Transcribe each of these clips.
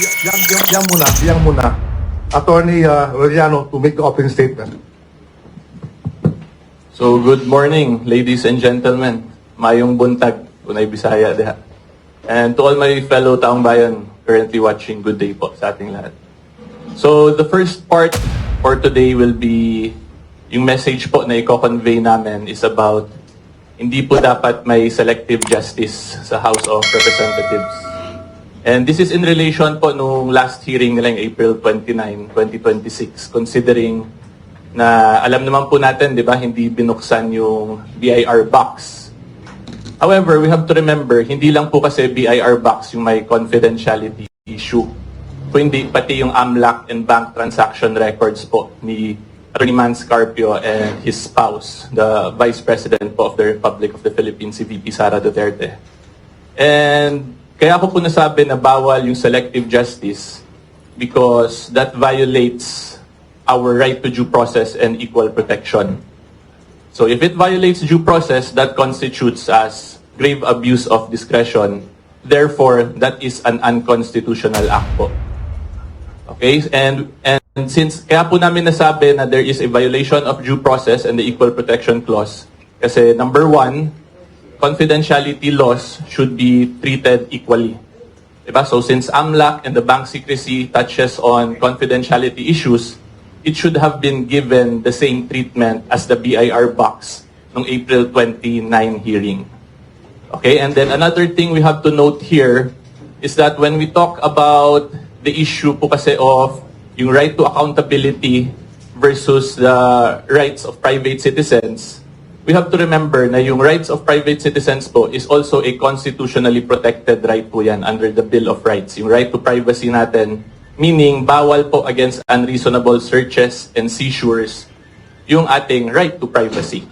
Yang muna. Attorney Rodiano to make the opening statement. So, good morning, ladies and gentlemen. Mayong buntag, Unay Bisaya diha. And to all my fellow taong bayan currently watching, good day po sa ating lahat. So, the first part for today will be yung message po na i-convey namin is about hindi po dapat may selective justice sa House of Representatives. And this is in relation po nung last hearing nila yung April 29, 2026, considering na alam naman po natin, di ba, hindi binuksan yung BIR box. However, we have to remember, hindi lang po kasi BIR box yung may confidentiality issue. Kundi pati yung AMLAC and bank transaction records po ni Attorney Man Scarpio and his spouse, the Vice President po of the Republic of the Philippines, si VP Sara Duterte. And kaya ako po nasabi na bawal yung selective justice because that violates our right to due process and equal protection. So if it violates due process, that constitutes as grave abuse of discretion. Therefore, that is an unconstitutional act po. Okay? And since kaya po namin nasabi na there is a violation of due process and the equal protection clause, kasi number one, confidentiality laws should be treated equally. Diba? So since AMLAC and the bank secrecy touches on confidentiality issues, it should have been given the same treatment as the BIR box ng April 29 hearing. Okay, and then another thing we have to note here is that when we talk about the issue po kasi of yung right to accountability versus the rights of private citizens, we have to remember na yung rights of private citizens po is also a constitutionally protected right po yan under the Bill of Rights. Yung right to privacy natin, meaning bawal po against unreasonable searches and seizures yung ating right to privacy.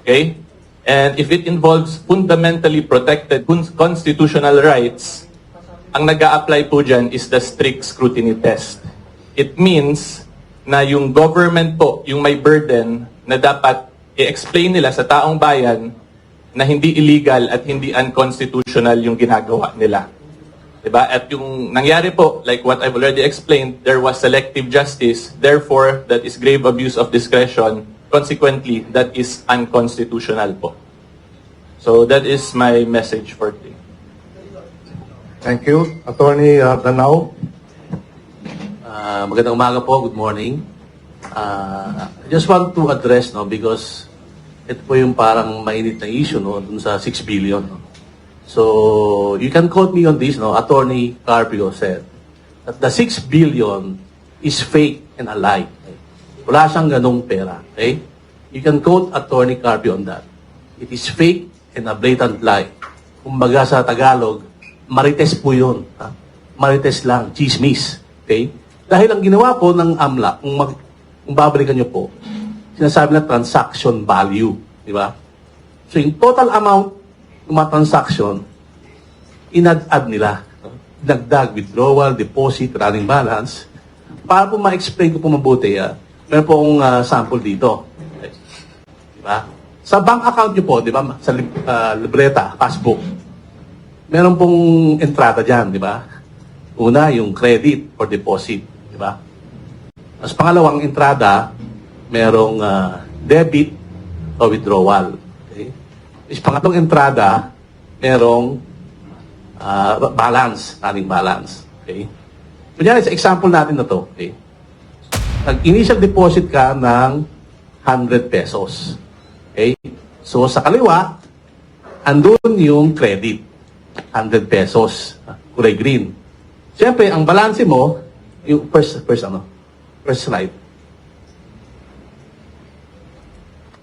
Okay? And if it involves fundamentally protected constitutional rights, ang nag-a-apply po dyan is the strict scrutiny test. It means na yung government po, yung may burden na dapat i-explain nila sa taong bayan na hindi illegal at hindi unconstitutional yung ginagawa nila. Diba? At yung nangyari po, like what I've already explained, there was selective justice. Therefore, that is grave abuse of discretion. Consequently, that is unconstitutional po. So that is my message for today. Thank you. Attorney Danao. Magandang umaga po. Good morning. I just want to address, because ito po yung parang mainit na issue, dun sa 6 billion. So, you can quote me on this, Attorney Carpio said that the 6 billion is fake and a lie. Okay? Wala siyang ganong pera. Okay? You can quote Attorney Carpio on that. It is fake and a blatant lie. Kumbaga sa Tagalog, marites po yun. Ha? Marites lang, chismis. Okay? Dahil ang ginawa po ng AMLAC, kung babalikan nyo po, sinasabi na transaction value. Di ba? So, yung total amount ng mga transaction, inad-add nila. Dagdag, withdrawal, deposit, running balance. Para po ma-explain ko po mabuti, meron po akong sample dito. Okay. Di ba? Sa bank account nyo po, di ba? Sa libreta, passbook, meron pong entrada dyan, di ba? Una, yung credit or deposit. Di ba? As pangalawang entrada, merong debit o withdrawal. Okay? As pangatlong entrada, merong balance, running balance. Okay? Kunyari, sa example natin na to, okay? Nag-initial deposit ka ng 100 pesos. Okay? So, sa kaliwa, andun yung credit. 100 pesos. Kulay green. Siyempre, ang balance mo, yung first slide.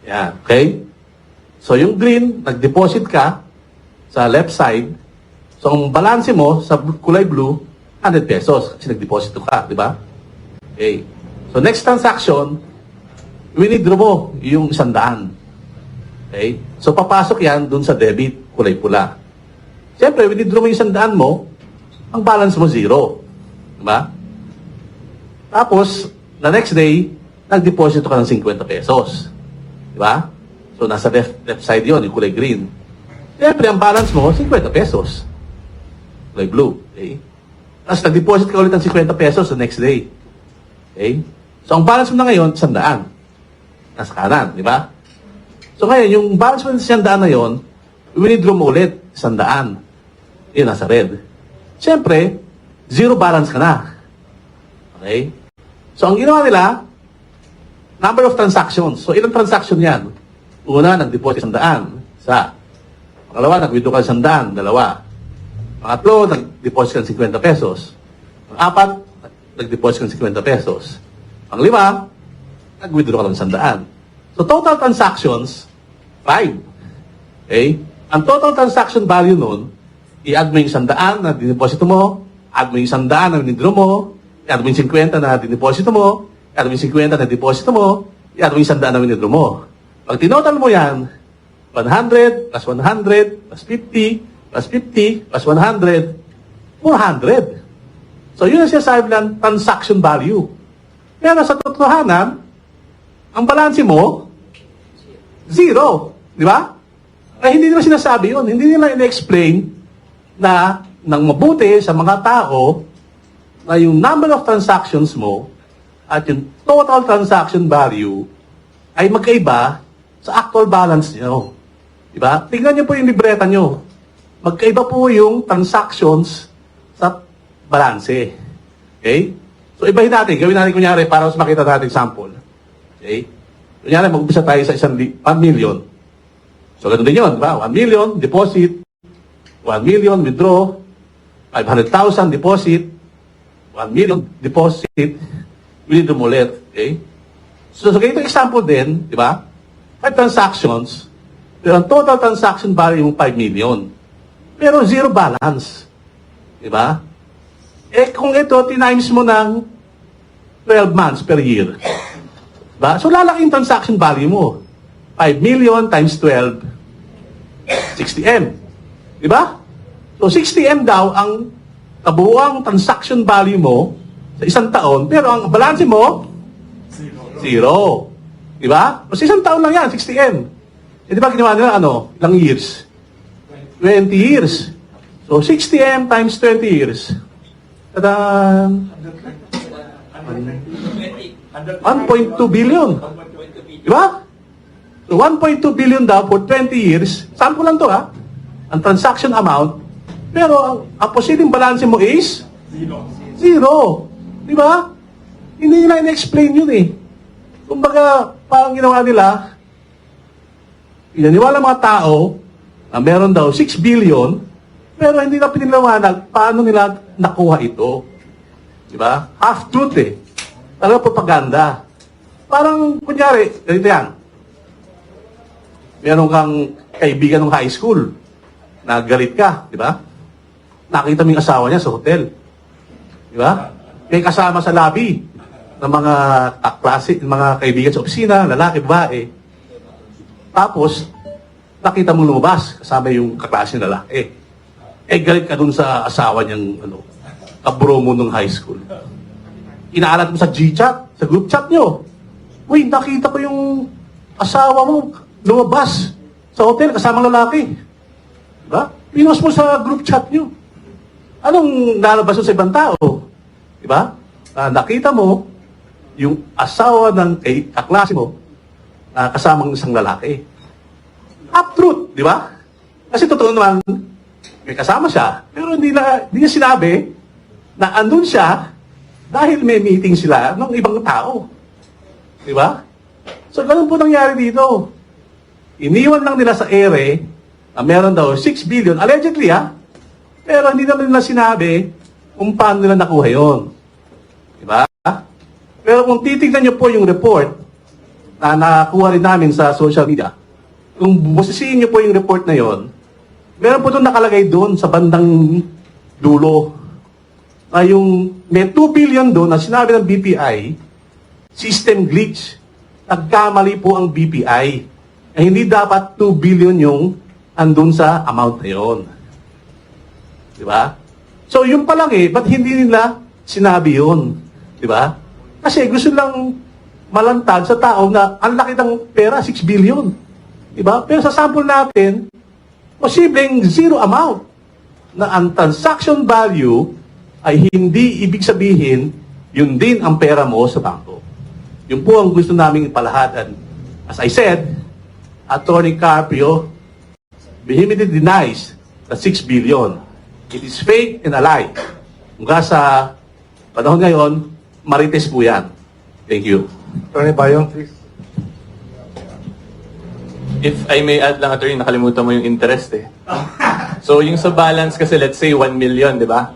Yan, okay? So, yung green, nag-deposit ka sa left side. So, ang balance mo sa kulay blue, 100 pesos. Kasi nag-deposit ka, di ba? Okay. So, next transaction, withdraw mo yung 100. Okay? So, papasok yan dun sa debit, kulay pula. Siyempre, withdraw mo yung 100 mo, ang balance mo 0. Di ba? Tapos, the next day, nag-deposit ka ng 50 pesos. Di ba? So, nasa left side yon, yung kulay green. Siyempre, ang balance mo, 50 pesos. Kulay blue. Okay? Tapos nag-deposit ka ulit ng 50 pesos the next day. Okay? So, ang balance mo na ngayon, 100. Nasa kanan, di ba? So, ngayon, yung balance mo ng 100 na yon, withdraw mo ulit, 100. Yun, nasa red. Siyempre, zero balance ka na. Okay? So, ang ginawa nila, number of transactions. So, ilang transaction yan? Una, nag-deposit 100. Isa. Pangalawa, nag-withdraw ka 100. Dalawa. Pangatlo, nag-deposit ka 50 pesos. Pang-apat, nag-deposit ka 50 pesos. Pang-lima, nag-withdraw ka ng 100. So, total transactions, 5. Okay? Ang total transaction value nun, i-add mo yung 100 na dineposito mo, add mo yung 100 na withdraw mo, i-add mo yung 50 na dineposito mo, i-add mo yung 50 na deposito mo, i-add mo yung 100 na withdraw mo. Pag tinotal mo yan, 100 plus 100 plus 50 plus 50 plus 100, 400. So, yun ang sinasabi ng transaction value. Pero sa totohanan, ang balanse mo, zero. Di ba? Ay, hindi nila sinasabi yun. Hindi nila in-explain na nang mabuti sa mga tao na yung number of transactions mo at yung total transaction value ay magkaiba sa actual balance nyo. Diba? Tingnan nyo po yung libreta nyo. Magkaiba po yung transactions sa balanse. Okay? So, ibahin natin. Gawin natin kunyari para mas makita natin example. Okay? Kunyari, mag-umpisa tayo sa 1 million. So, ganun din yun. Diba? 1 million, deposit. 1 million, withdraw. 500,000, deposit. 1 million, deposit. Withdraw mo ulit. Okay? So, sa ganitong example din, di ba? 5 transactions. Pero ang total transaction value yung 5 million. Pero zero balance. Di ba? Eh, kung ito, tinimes mo ng 12 months per year. Diba? So, lalaki yung transaction value mo. 5 million times 12, 60M. Diba? So, 60M daw ang kabuuang transaction value mo sa isang taon, pero ang balance mo, zero. Diba? So, isang taon lang yan, 60M. Eh, diba ginawa nila, ilang years? 20 years. So, 60M times 20 years. Tadaan! 1.2 billion. Diba? So, 1.2 billion daw for 20 years. Sample lang to, ha? Ang transaction amount. Pero, ang posibleng balance mo is? Zero. Diba? Hindi nila in-explain yun, eh. Kumbaga, parang ginawa nila, pinaniwala mga tao na meron daw 6 billion, pero hindi na piniliwanag paano nila nakuha ito. Diba? Half-truth, eh. Talaga propaganda. Parang, kunyari, ganito yan. Meron kang kaibigan ng high school na galit ka, di ba? Nakita mo yung asawa niya sa hotel. Di ba? May kasama sa lobby ng mga klase, mga kaibigan sa opisina, lalaki, babae. Tapos, nakita mo lumabas kasama yung kaklase ng lalaki. Eh, galit ka dun sa asawa niyang, kabro mo nung high school. Inaalat mo sa G-chat, sa group chat nyo. Uy, nakita ko yung asawa mo lumabas sa hotel kasama lalaki. Diba? Pinost mo sa group chat nyo. Anong lalabas mo sa ibang tao? Diba? Nakita mo yung asawa ng kaklase mo kasamang isang lalaki. Half-truth, di ba? Kasi totoo naman, may kasama siya, pero hindi niya sinabi na andun siya dahil may meeting sila ng ibang tao. Di ba? So, ganun po nangyari dito. Iniwan lang nila sa ere na meron daw 6 billion, allegedly pero hindi na nila sinabi kung paano nila nakuha yun. Di ba? Pero kung titignan nyo po yung report na nakuha rin namin sa social media, kung busisiin nyo po yung report na yon, meron po doon nakalagay doon sa bandang dulo na yung may 2 billion doon na sinabi ng BPI, system glitch. Nagkamali po ang BPI. Eh, hindi dapat 2 billion yung andun sa amount na yon. Di ba? So, yun pa lang ba't hindi nila sinabi yun? Di ba? Kasi gusto lang malantad sa tao na ang laki ng pera, 6 billion. Di ba? Pero sa sample natin, posibleng zero amount na ang transaction value ay hindi ibig sabihin, yun din ang pera mo sa bangko. Yun po ang gusto naming ipalahad. As I said, Attorney Carpio vehemently denies the 6 billion. It is fake and a lie. Mula sa panahon ngayon, marites po yan. Thank you. Attorney Bayong, please. If I may add lang, attorney, nakalimutan mo yung interest eh. So yung sa balance kasi, let's say 1 million, di ba?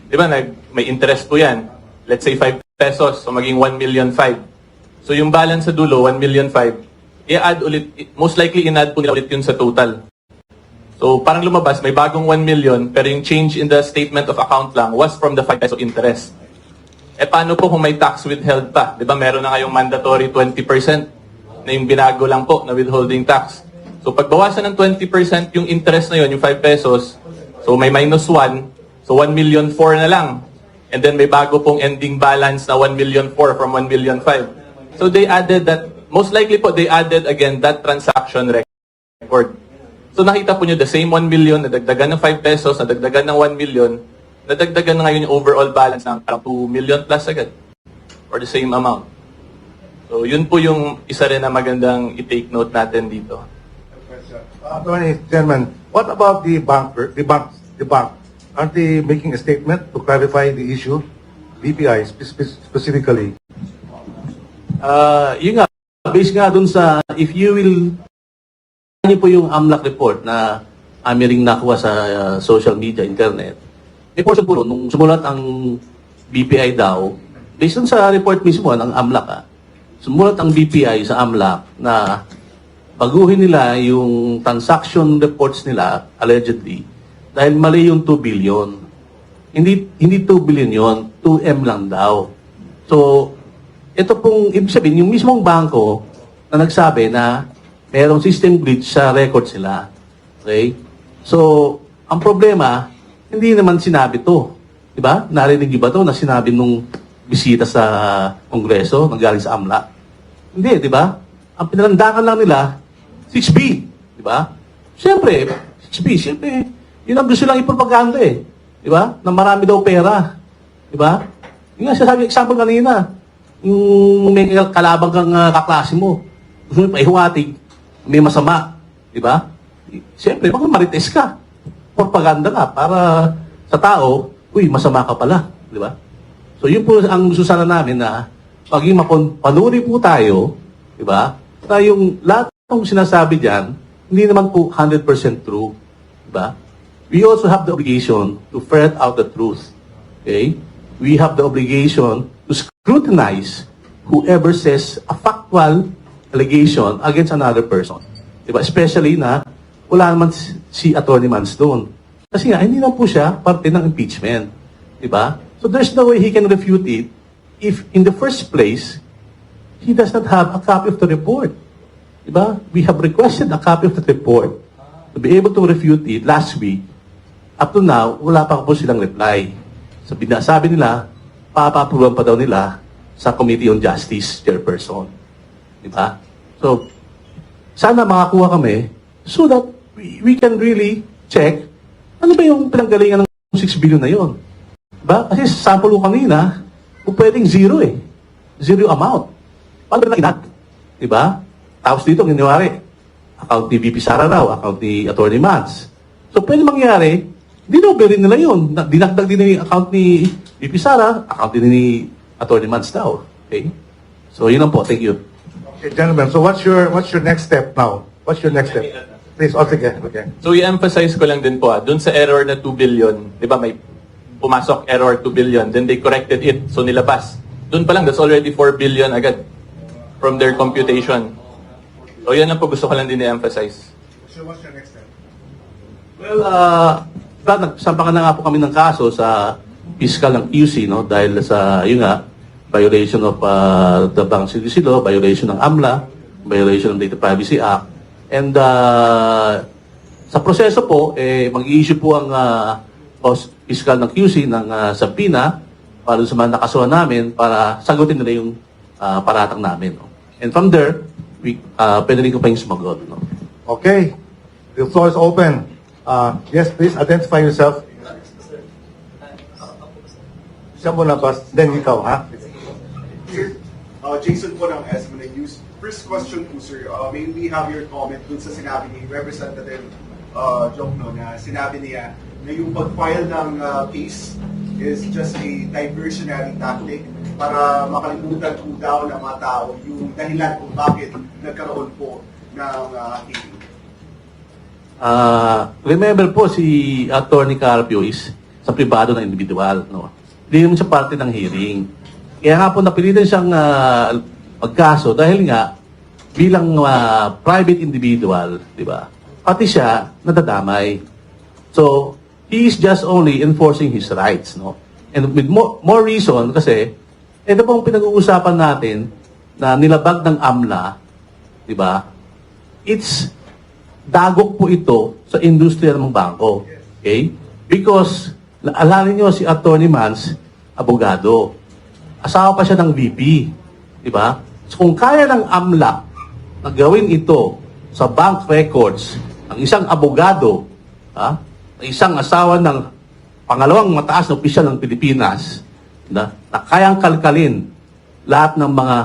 Di ba, may interest po yan. Let's say 5 pesos, so maging 1 million 5. So yung balance sa dulo, 1 million 5, i-add ulit, most likely in-add po nila ulit yun sa total. So parang lumabas, may bagong 1 million, pero yung change in the statement of account lang was from the 5 peso interest. Eh paano po kung may tax withheld pa? Di ba meron na kayong mandatory 20% na yung binago lang po na withholding tax. So pagbawasan ng 20% yung interest na yun, yung 5 pesos, so may minus 1, so 1 million 4 na lang. And then may bago pong ending balance na 1 million 4 from 1 million 5. So they added that, most likely po, they added again that transaction record. So nakita po nyo, the same 1 million, nadagdagan ng 5 pesos, nadagdagan ng 1 million, nadagdagan na ngayon yung overall balance ng parang 2 million plus agad. Or the same amount. So yun po yung isa rin na magandang i-take note natin dito. Attorney Chairman, what about the bank? Aren't they making a statement to clarify the issue? BPI specifically. Yun nga, based nga dun sa, if you will, niyo po yung AMLAC report na aming nakuha sa social media, internet. May portion po nung sumulat ang BPI daw, based dun sa report mismo ng AMLAC, sumulat ang BPI sa AMLAC na baguhin nila yung transaction reports nila, allegedly, dahil mali yung 2 billion. Hindi 2 billion yon, 2M lang daw. So, ito pong, ibig sabihin, yung mismong bangko na nagsabi na mayroong system glitch sa record sila. Okay? So, ang problema, hindi naman sinabi to. Diba? Narinig niyo ba to na sinabi nung bisita sa Kongreso, nanggaling sa AMLAC? Hindi, di ba? Ang pinalandakan lang nila, 6B. Di ba? Siyempre, 6B, siyempre, yun ang gusto lang ipropaganda eh. Di ba? Na marami daw pera. Di ba? Yung nga sabi, example kanina, yung may kalabang kang kaklase mo, gusto mo paihuwatig, may masama. Di ba? Siyempre, baka marites ka. Propaganda ka para sa tao, uy, masama ka pala. Di ba? So, yun po ang gusto sana namin na paging panuri po tayo, di ba? Na yung lahat ng sinasabi diyan, hindi naman po 100% true, di ba? We also have the obligation to ferret out the truth. Okay? We have the obligation to scrutinize whoever says a factual allegation against another person. Di ba? Especially na wala naman si Attorney Mans doon. Kasi nga, hindi na po siya parte ng impeachment. Di ba? So there's no way he can refute it if in the first place, he does not have a copy of the report. Diba? We have requested a copy of the report to be able to refute it last week. Up to now, wala pa po silang reply. Sabi nila, papa-approvean pa daw nila sa Committee on Justice Chairperson. Diba? So, sana makakuha kami so that we can really check ano ba yung pinanggalingan ng 6 billion na yon. Diba? Kasi sample ko kanina, kung pwedeng zero eh. Zero amount. Paano na inat? Diba? Tapos dito, giniwari, account ni VP Sara raw, account ni Attorney Mans. So, pwede mangyari, dinoberin nila yun. Dinagdag din yung account ni VP Sara, account din ni Attorney Mans daw. Okay? So, yun lang po. Thank you. Okay, gentlemen, so what's your next step now? What's your next step? Please, okay. So i-emphasize ko lang din po, dun sa error na 2 billion, di ba may pumasok error 2 billion, then they corrected it, so nilabas. Dun pa lang, that's already 4 billion agad from their computation. So yan lang po gusto ko lang din i-emphasize. So what's your next step? Well, nagsampa na nga po kami ng kaso sa fiscal ng QC, no? Dahil sa, yun nga, violation of the Bank Secrecy Law, violation ng AMLA, violation ng Data Privacy Act. And sa proseso po, mag-i-issue po ang fiscal ng QC ng subpoena para sa mga nakasuhan namin para sagutin nila yung paratang namin. No? And from there, pwede rin ko pa yung sumagot. No? Okay. The floor is open. Yes, please identify yourself. Siya muna, boss. Then ikaw, ha? Sir, Jason po ng SMNA News. First question po, sir. May we have your comment dun sa sinabi ni Representative Jokno na sinabi niya na yung pag-file ng case is just a diversionary tactic para makalimutan po daw ng mga tao yung dahilan kung bakit nagkaroon po ng hearing. Remember po, si Attorney Carpio is sa pribado na individual. No? Hindi naman siya parte ng hearing. Kaya nga po napilitan siyang magkaso dahil nga bilang private individual, di ba? Pati siya nadadamay. So, he is just only enforcing his rights, no? And with more reason kasi ito pong pinag-uusapan natin na nilabag ng AMLA, di ba? It's dagok po ito sa industriya ng bangko. Okay? Because alala niyo si Attorney Mans, abogado. Asawa pa siya ng VP, di ba? So kung kaya ng AMLA na gawin ito sa bank records ng isang abogado, ng isang asawa ng pangalawang mataas na opisyal ng Pilipinas, na kayang kalkalin lahat ng mga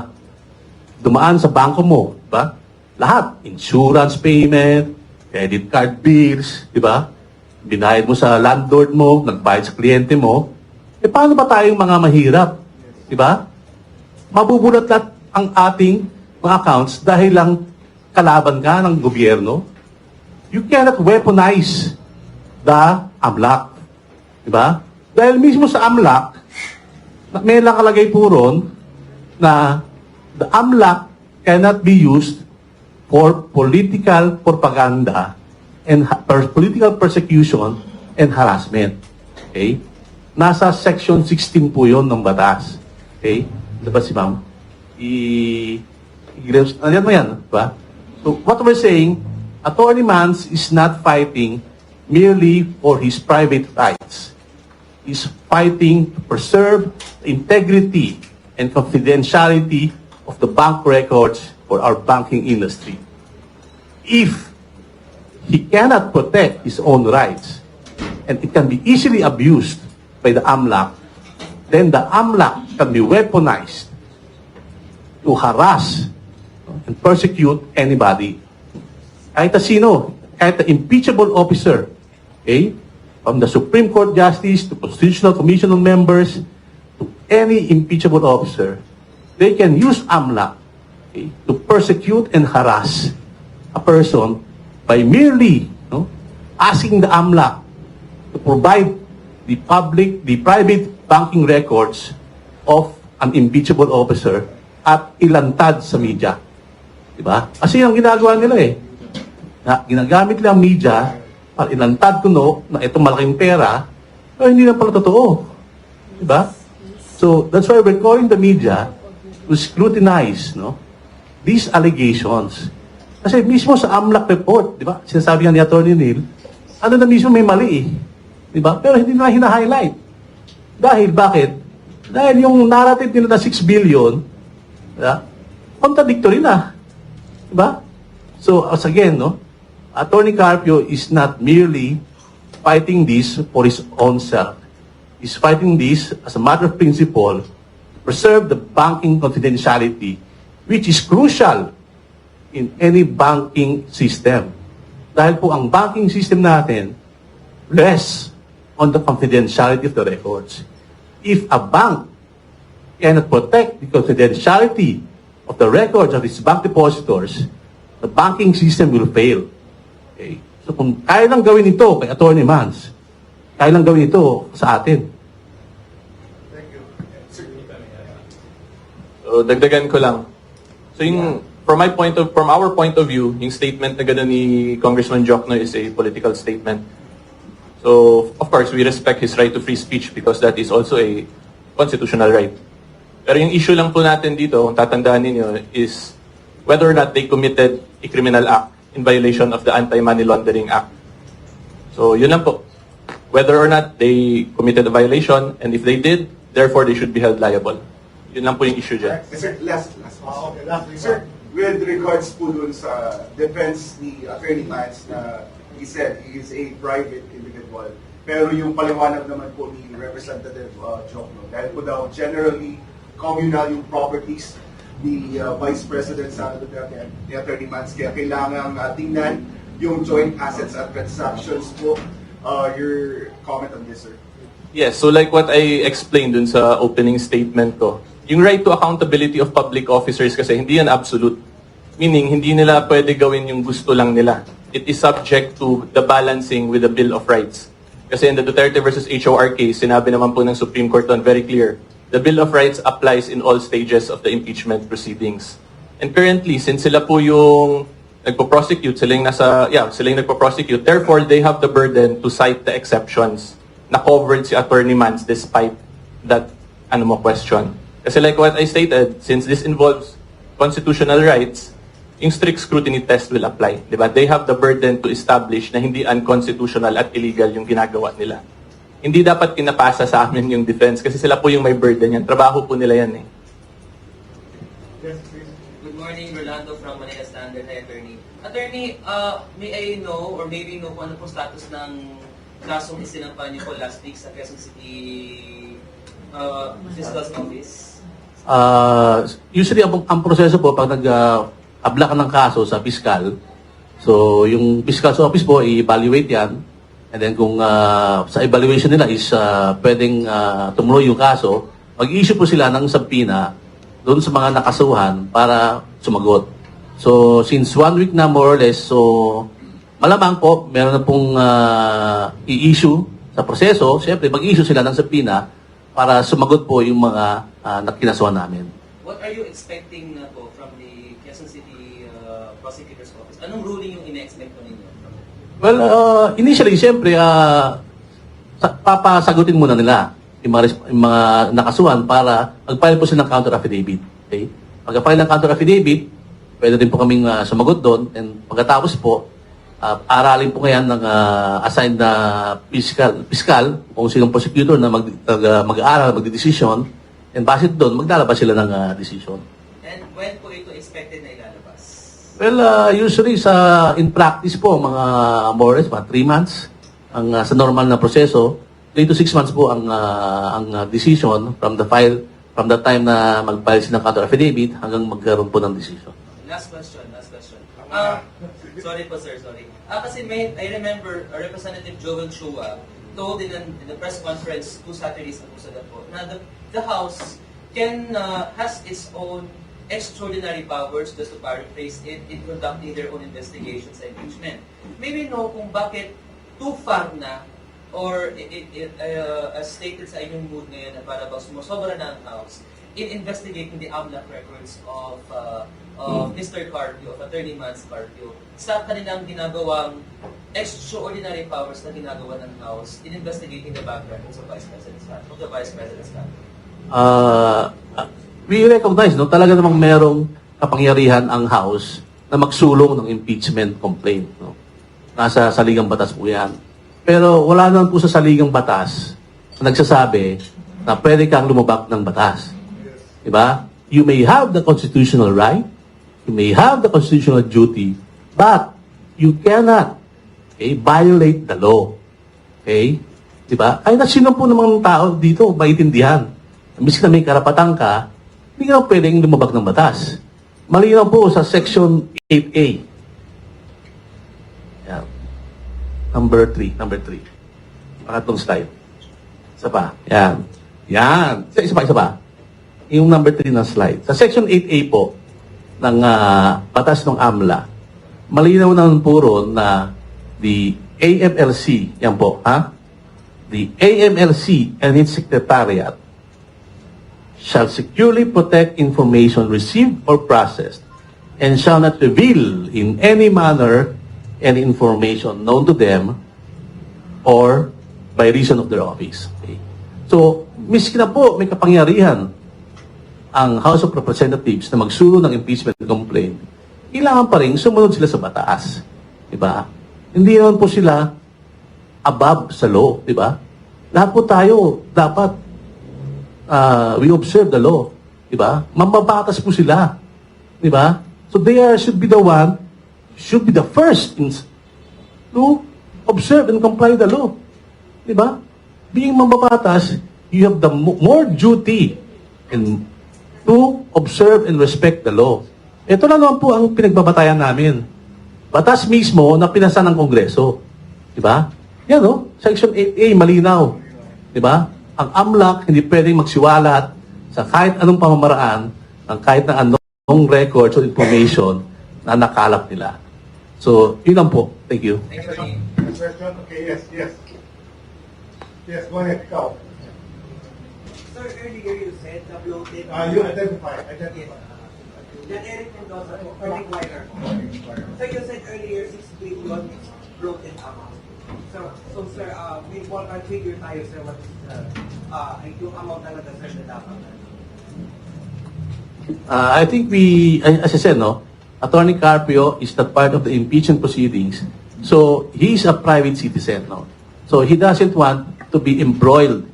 dumaan sa bangko mo, di ba? Lahat, insurance payment, credit card bills, di ba? Binayad mo sa landlord mo, nagbayad sa kliyente mo, paano ba tayong mga mahirap? Di ba? Mabubulat lahat ang ating mga accounts dahil lang kalaban ka ng gobyerno. You cannot weaponize the AMLAC. Di ba? Dahil mismo sa AMLAC, may nakalagay po ron na the AMLAC cannot be used for political propaganda and political persecution and harassment. Okay? Nasa section 16 po yun ng batas. Okay? Diba si ma'am? Ayan mo yan. Diba? So, what we're saying, Attorney Mans is not fighting merely for his private rights. He's fighting to preserve the integrity and confidentiality of the bank records for our banking industry. If he cannot protect his own rights and it can be easily abused by the AMLAC, then the AMLAC can be weaponized to harass and persecute anybody. Kahit na sino, kahit na impeachable officer, okay, from the Supreme Court Justice to Constitutional Commission members to any impeachable officer, they can use AMLAC, okay, to persecute and harass a person by merely asking the AMLAC to provide the private banking records of an impeachable officer at ilantad sa media. Diba? Kasi yung ginagawa nila na ginagamit lang media para ilantad kuno na itong malaking pera, pero hindi na pala totoo. Diba? So, that's why we're calling the media to scrutinize these allegations. Kasi mismo sa AMLAC report, di ba? Sinasabi nga ni Atty. Neil, ano na mismo may mali Di ba? Pero hindi na hina-highlight. Dahil, bakit? Dahil yung narrative nila na 6 billion, contradictory na. Di ba? So, as again, Attorney Carpio is not merely fighting this for his own self. He's fighting this as a matter of principle to preserve the banking confidentiality, which is crucial in any banking system. Dahil po ang banking system natin rests on the confidentiality of the records. If a bank cannot protect the confidentiality of the records of its bank depositors, the banking system will fail. Okay? So kung kaya lang gawin ito kay Atty. Mans, kaya lang gawin ito sa atin. So, dagdagan ko lang. So, from our point of view, yung statement na gano'n ni Congressman Jokno is a political statement. So, of course, we respect his right to free speech because that is also a constitutional right. Pero yung issue lang po natin dito, kung tatandaan ninyo, is whether or not they committed a criminal act in violation of the Anti-Money Laundering Act. So, yun lang po. Whether or not they committed a violation, and if they did, therefore they should be held liable. Yun lang po yung issue dyan. Sir, last. Sir, with regards po dun sa defense ni Attorney Mans na he said he is a private individual. Pero yung paliwanag naman po ni Representative Jokno, dahil po daw generally communal yung properties ni Vice President Sara Duterte at ni Attorney Mans, kaya kailangan tingnan yung joint assets at transactions po. Your comment on this, sir? Yes, so like what I explained dun sa opening statement ko, yung right to accountability of public officers kasi hindi yan absolute. Meaning, hindi nila pwede gawin yung gusto lang nila. It is subject to the balancing with the Bill of Rights. Kasi in the Duterte versus HOR case, sinabi naman po ng Supreme Court doon very clear, the Bill of Rights applies in all stages of the impeachment proceedings. And currently, since sila po yung nagpo-prosecute, sila yung nagpo-prosecute, therefore, they have the burden to cite the exceptions na covered si Attorney Mans despite that question. Kasi like what I stated, since this involves constitutional rights, yung strict scrutiny test will apply. Diba? They have the burden to establish na hindi unconstitutional at illegal yung ginagawa nila. Hindi dapat pinapasa sa amin yung defense kasi sila po yung may burden yan. Trabaho po nila yan eh. Good morning, Rolando from Manila Standard. Hi, Attorney. Attorney, may I know or maybe know kung ano po status ng kasong isinampan niyo po last week sa Quezon City Fiscal's Office? Usually, ang proseso po, pag nag-abla ka ng kaso sa fiscal, so yung fiscal's office po, i-evaluate yan. And then kung sa evaluation nila is pwedeng tumuloy yung kaso, mag-issue po sila ng subpoena doon sa mga nakasuhan para sumagot. So, since 1 week na more or less, so malamang po, meron na pong i-issue sa proseso. Siyempre, mag-issue sila ng subpoena para sumagot po yung mga nakinasuhan namin. What are you expecting na po from the Quezon City Prosecutor's Office? Anong ruling yung ina-expect po ninyo? Well, initially, siyempre, papasagutin muna nila yung mga nakasuhan para mag-file po sila ng counter affidavit. Okay? Pag-file ng counter affidavit, pwede din po kaming sumagot doon. And pagkatapos po, aralin po ngayon ng assigned na fiscal kung sinong prosecutor na mag-aaral, magdidesisyon. And base doon, maglalabas sila ng decision. And when po ito expected na ilalabas? Well, usually in practice po, mga more or less, mga 3 months sa normal na proseso. 3 to 6 months po ang decision from the time na mag-file sila ng counter affidavit hanggang magkaroon po ng decision. Last question. Sorry po, sir, sorry. Kasi I remember Representative Joel Chua told in the press conference 2 Saturdays ago sa po na the House has its own extraordinary powers, just to paraphrase it, in conducting their own investigations and impeachment. Maybe know kung bakit too far na or as stated sa inyong mood ngayon na para bang sumusobra na ang House in investigating the AMLAC records of Mr. Carpio, of Attorney Mans Carpio, sa kanilang ginagawang extraordinary powers na ginagawa ng House in investigating the bank records of the Vice President's family. We recognize, no, talaga namang merong kapangyarihan ang House na magsulong ng impeachment complaint. No? Nasa saligang batas po yan. Pero wala naman po sa saligang batas na nagsasabi na pwede kang lumabag ng batas. Diba? You may have the constitutional right, you may have the constitutional duty, but you cannot violate the law. Okay? Diba? Ay, sino po namang tao dito maintindihan? Miski na may karapatan ka, hindi ka pwedeng lumabag ng batas. Malinaw po sa Section 8A. Yan. Number 3. Pangatlong slide. Isa pa. Yan. Isa pa. Yung number 3 na slide. Sa Section 8A po ng batas ng AMLA, malinaw naman po ron na the AMLC, yan po, the AMLC and its secretariat shall securely protect information received or processed and shall not reveal in any manner any information known to them or by reason of their office. Okay? So, miski na po may kapangyarihan ang House of Representatives na magsulo ng impeachment complaint, kailangan pa rin sumunod sila sa batas. Diba? Hindi naman po sila above sa law. Diba? Lahat po tayo dapat we observe the law. Diba? Mambabatas po sila. Diba? So they should be the first to observe and comply with the law. Di ba? Being mambabatas, you have the more duty and to observe and respect the law. Ito na naman po ang pinagbabatayan namin. Batas mismo na pinasa ng Kongreso. Di ba? Yan o, Section 8A, malinaw. Di ba? Ang AMLAC hindi pwedeng magsiwalat sa kahit anong pamamaraan ng kahit na anong records or information na nakalap nila. So, yun lang po. Thank you. Thank you, Attorney. Question? Okay, yes, yes. Yes, go ahead, ikaw. Sir, earlier you said the bloated... You identify. That Eric Mendoza, for inquirer. So you said earlier 6 billion is bloated amount. So sir, may ballpark figure tayo sir, what is yung amount talaga sir na dapat? I think as I said, no, Attorney Carpio is not part of the impeachment proceedings. So, he's a private citizen, no? So, he doesn't want to be embroiled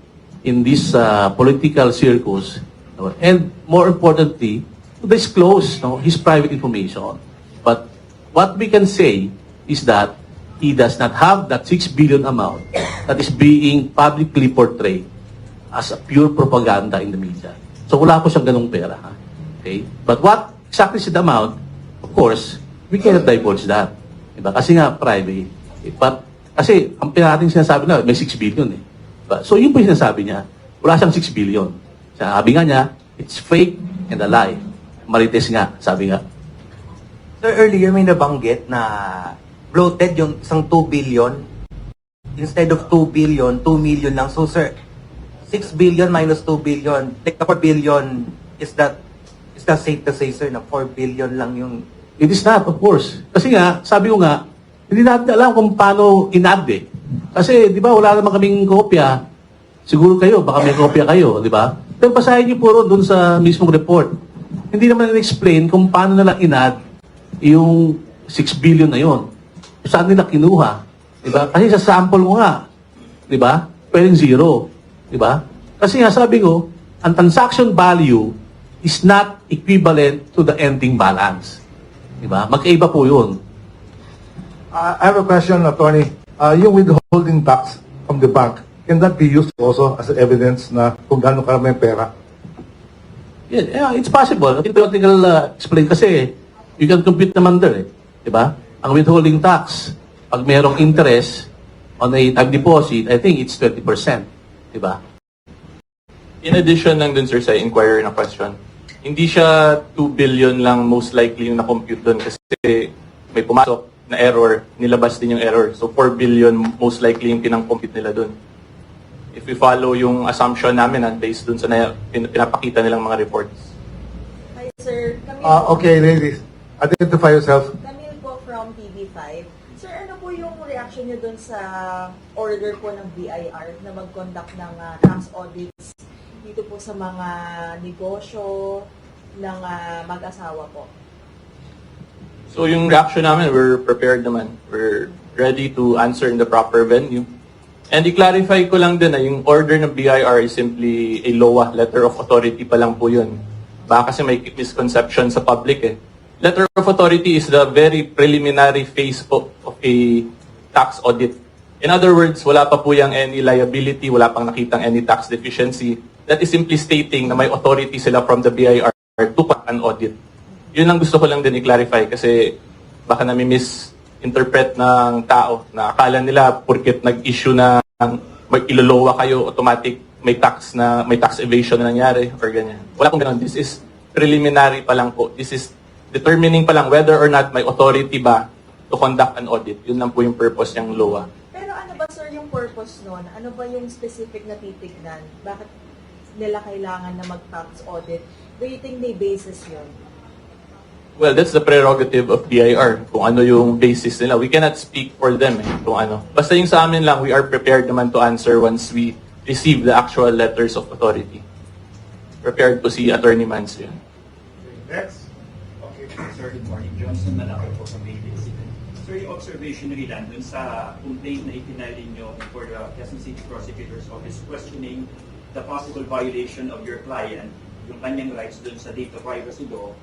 in this political circus. No? And more importantly, to disclose his private information. But what we can say is that he does not have that 6 billion amount that is being publicly portrayed as a pure propaganda in the media. So, wala po siyang ganung pera. Ha? Okay? But what exactly is the amount, of course, we cannot divulge that. Diba? Kasi nga, private. But, kasi, ang pinating sinasabi na, may 6 billion eh. Diba? So, yun po yung sinasabi niya. Wala siyang 6 billion. Sabi nga niya, it's fake and a lie. Marites nga, sabi nga. Sir, earlier may nabanggit na bloated yung isang 2 billion. Instead of 2 billion, 2 million lang. So, sir, 6 billion minus 2 billion, like 4 billion, is that safe to say, sir, na 4 billion lang yung... It is not, of course. Kasi nga, sabi ko nga, hindi natin alam kung paano in-add eh. Kasi, di ba, wala naman kaming kopya. Siguro kayo, baka may kopya kayo, di ba? Pero basahin niyo puro dun sa mismong report. Hindi naman in-explain kung paano nila in-add yung 6 billion na yon. Saan nila kinuha? Di ba? Kasi sa sample mo nga, di ba? Pwedeng zero. Di ba? Kasi nga, sabi ko, ang transaction value is not equivalent to the ending balance. Diba? Magkaiba po yun. I have a question, Attorney. Yung withholding tax from the bank, can that be used also as evidence na kung gaano karami yung pera? Yeah, it's possible. Theoretical explain kasi you can compute naman there. Diba? Ang withholding tax, pag merong interest on a time deposit, I think it's 20%. Diba? In addition lang dun, sir, sa inquirer na question, hindi siya 2 billion lang most likely yung na-compute dun kasi may pumasok na error, nilabas din yung error. So 4 billion most likely yung pinang-compute nila dun. If we follow yung assumption namin based dun sa pinapakita nilang mga reports. Hi, sir. Okay, ladies. Identify yourself. Camille po from TV5. Sir, ano po yung reaction niyo dun sa order po ng BIR na mag-conduct ng tax audits dito po sa mga negosyo ng mag-asawa po? So yung reaction namin, we're prepared naman. We're ready to answer in the proper venue. And i-clarify ko lang din na yung order ng BIR is simply a LOA, letter of authority pa lang po yun. Baka kasi may misconception sa public eh. Letter of authority is the very preliminary phase po of a tax audit. In other words, wala pa po yung any liability, wala pang nakitang any tax deficiency. That is simply stating na may authority sila from the BIR to conduct an audit. Yun lang gusto ko lang din i-clarify kasi baka nami-misinterpret ng tao na akala nila porket nag-issue na mag-ilolowa kayo, automatic may tax evasion na nangyari or ganyan. Wala pong ganun. This is preliminary pa lang po. This is determining pa lang whether or not may authority ba to conduct an audit. Yun lang po yung purpose ng LOA. Pero ano ba, sir, yung purpose nun? Ano ba yung specific na titignan? Bakit nila kailangan na mag-tax audit? Do you think may basis yun? Well, that's the prerogative of BIR, kung ano yung basis nila. We cannot speak for them kung ano. Basta yung sa amin lang, we are prepared naman to answer once we receive the actual letters of authority. Prepared po si Attorney Mans yun. Next. Okay, sir, good morning. Johnson Malacco po from ABC. Sir, yung observation nyo lang dun sa complaint na itinalin nyo for the Quezon City Prosecutor's Office questioning the possible violation of your client, yung kanyang rights dun sa data privacy law,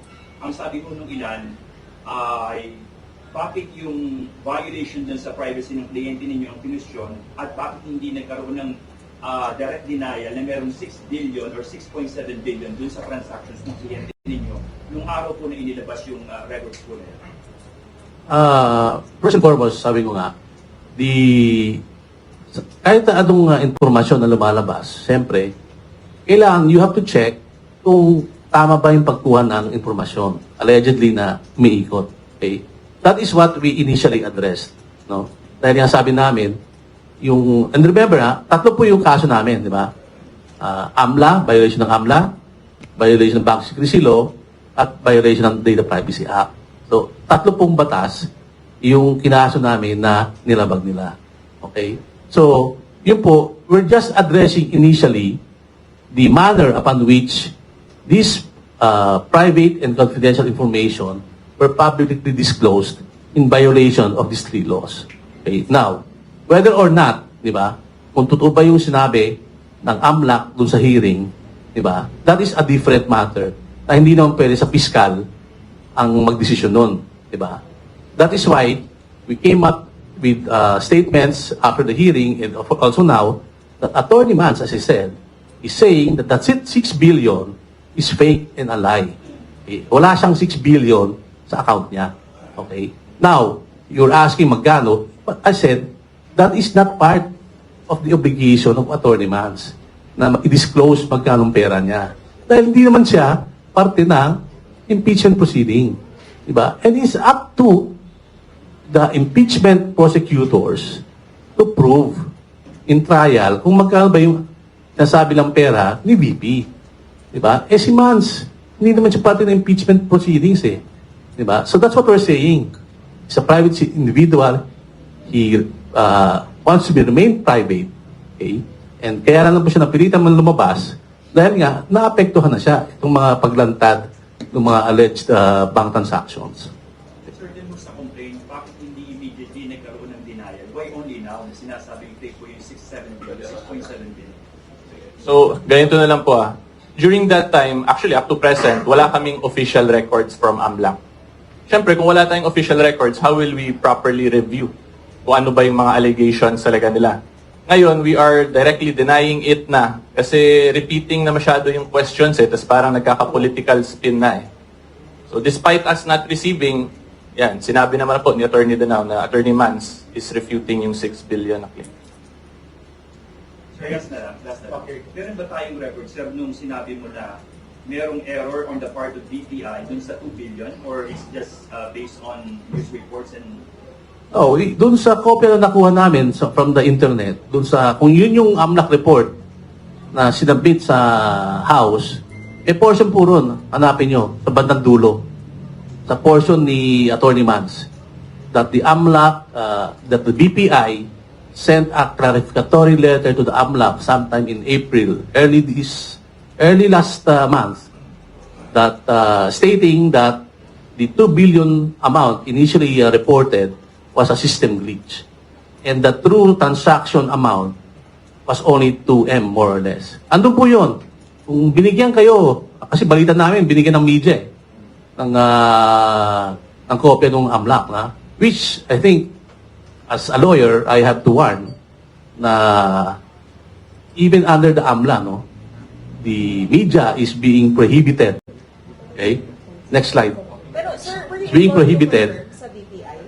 ang sabi ko nung ilan ay bakit yung violation dun sa privacy ng kliyente ninyo ang kinwestiyon at bakit hindi nagkaroon ng direct denial na merong 6 billion or 6.7 billion dun sa transactions ng kliyente ninyo nung araw po na inilabas yung records po na yan? First and foremost, sabi ko nga, kahit na anong informasyon na lumalabas, siyempre, kailangan you have to check kung tama ba yung pagkuha ng informasyon allegedly na umiikot. Okay? That is what we initially addressed. No? Dahil nga sabi namin, and remember tatlo po yung kaso namin, di ba? AMLA, violation ng AMLA, violation ng Bank Secrecy Law, at violation ng Data Privacy Act. So, tatlo pong batas yung kinaso namin na nilabag nila. Okay? So, yun po, we're just addressing initially the manner upon which this private and confidential information were publicly disclosed in violation of these three laws. Okay? Now, whether or not, di ba, kung totoo ba yung sinabi ng AMLAC dun sa hearing, di ba, that is a different matter na hindi naman pwede sa fiscal ang magdesisyon nun, di ba? That is why we came up with statements after the hearing and also now that Attorney Mans, as I said, is saying that 6 billion is fake and a lie. Okay? Wala siyang 6 billion sa account niya. Okay? Now, you're asking magkano, but I said, that is not part of the obligation of Attorney Mans na i-disclose magkano pera niya. Dahil hindi naman siya parte ng impeachment proceeding. Diba? And it's up to the impeachment prosecutors to prove in trial kung magkano ba yung nasabi lang pera ni VP. Diba? Eh si Mans, hindi naman siya parte ng impeachment proceedings eh. Diba? So that's what we're saying. He's a private individual. He wants to remain private. Okay? And kaya lang po siya napilitan man lumabas dahil nga, naapektuhan na siya itong mga paglantad ng mga alleged bank transactions. Sir, din mo sa complaint, bakit hindi immediately nagkaroon ng denial? Why only now na sinasabing fake po yung 6.7 billion? So, ganito na lang po During that time, actually up to present, wala kaming official records from AMLAC. Siyempre, kung wala tayong official records, how will we properly review kung ano ba yung mga allegations talaga nila? Ngayon, we are directly denying it na kasi repeating na masyado yung questions tapos parang nagkaka-political spin na So, despite us not receiving, yan, sinabi naman po ni Attorney Danao na Attorney Mans is refuting yung 6 billion na claim. Last na lang. Okay. Meron ba tayong record, sir, nung sinabi mo na merong error on the part of DTI dun sa 2 billion or it's just based on news reports and... Oh, dun sa kopya na nakuha namin from the internet, kung yun yung AMLAC report na sinabit sa House, portion po ron, hanapin nyo, sa bandang dulo. Sa portion ni Attorney Mans, that the AMLAC, that the BPI sent a clarificatory letter to the AMLAC sometime in April, early last month, that stating that the 2 billion amount initially reported was a system glitch. And the true transaction amount was only 2M more or less. Andun po yun. Kung binigyan kayo, kasi balita namin, binigyan ng media ng kopya ng AMLAC, which I think, as a lawyer, I have to warn na even under the AMLA, the media is being prohibited. Okay? Next slide. Pero sir, were you It's being able to prohibited. confirm sa BPI?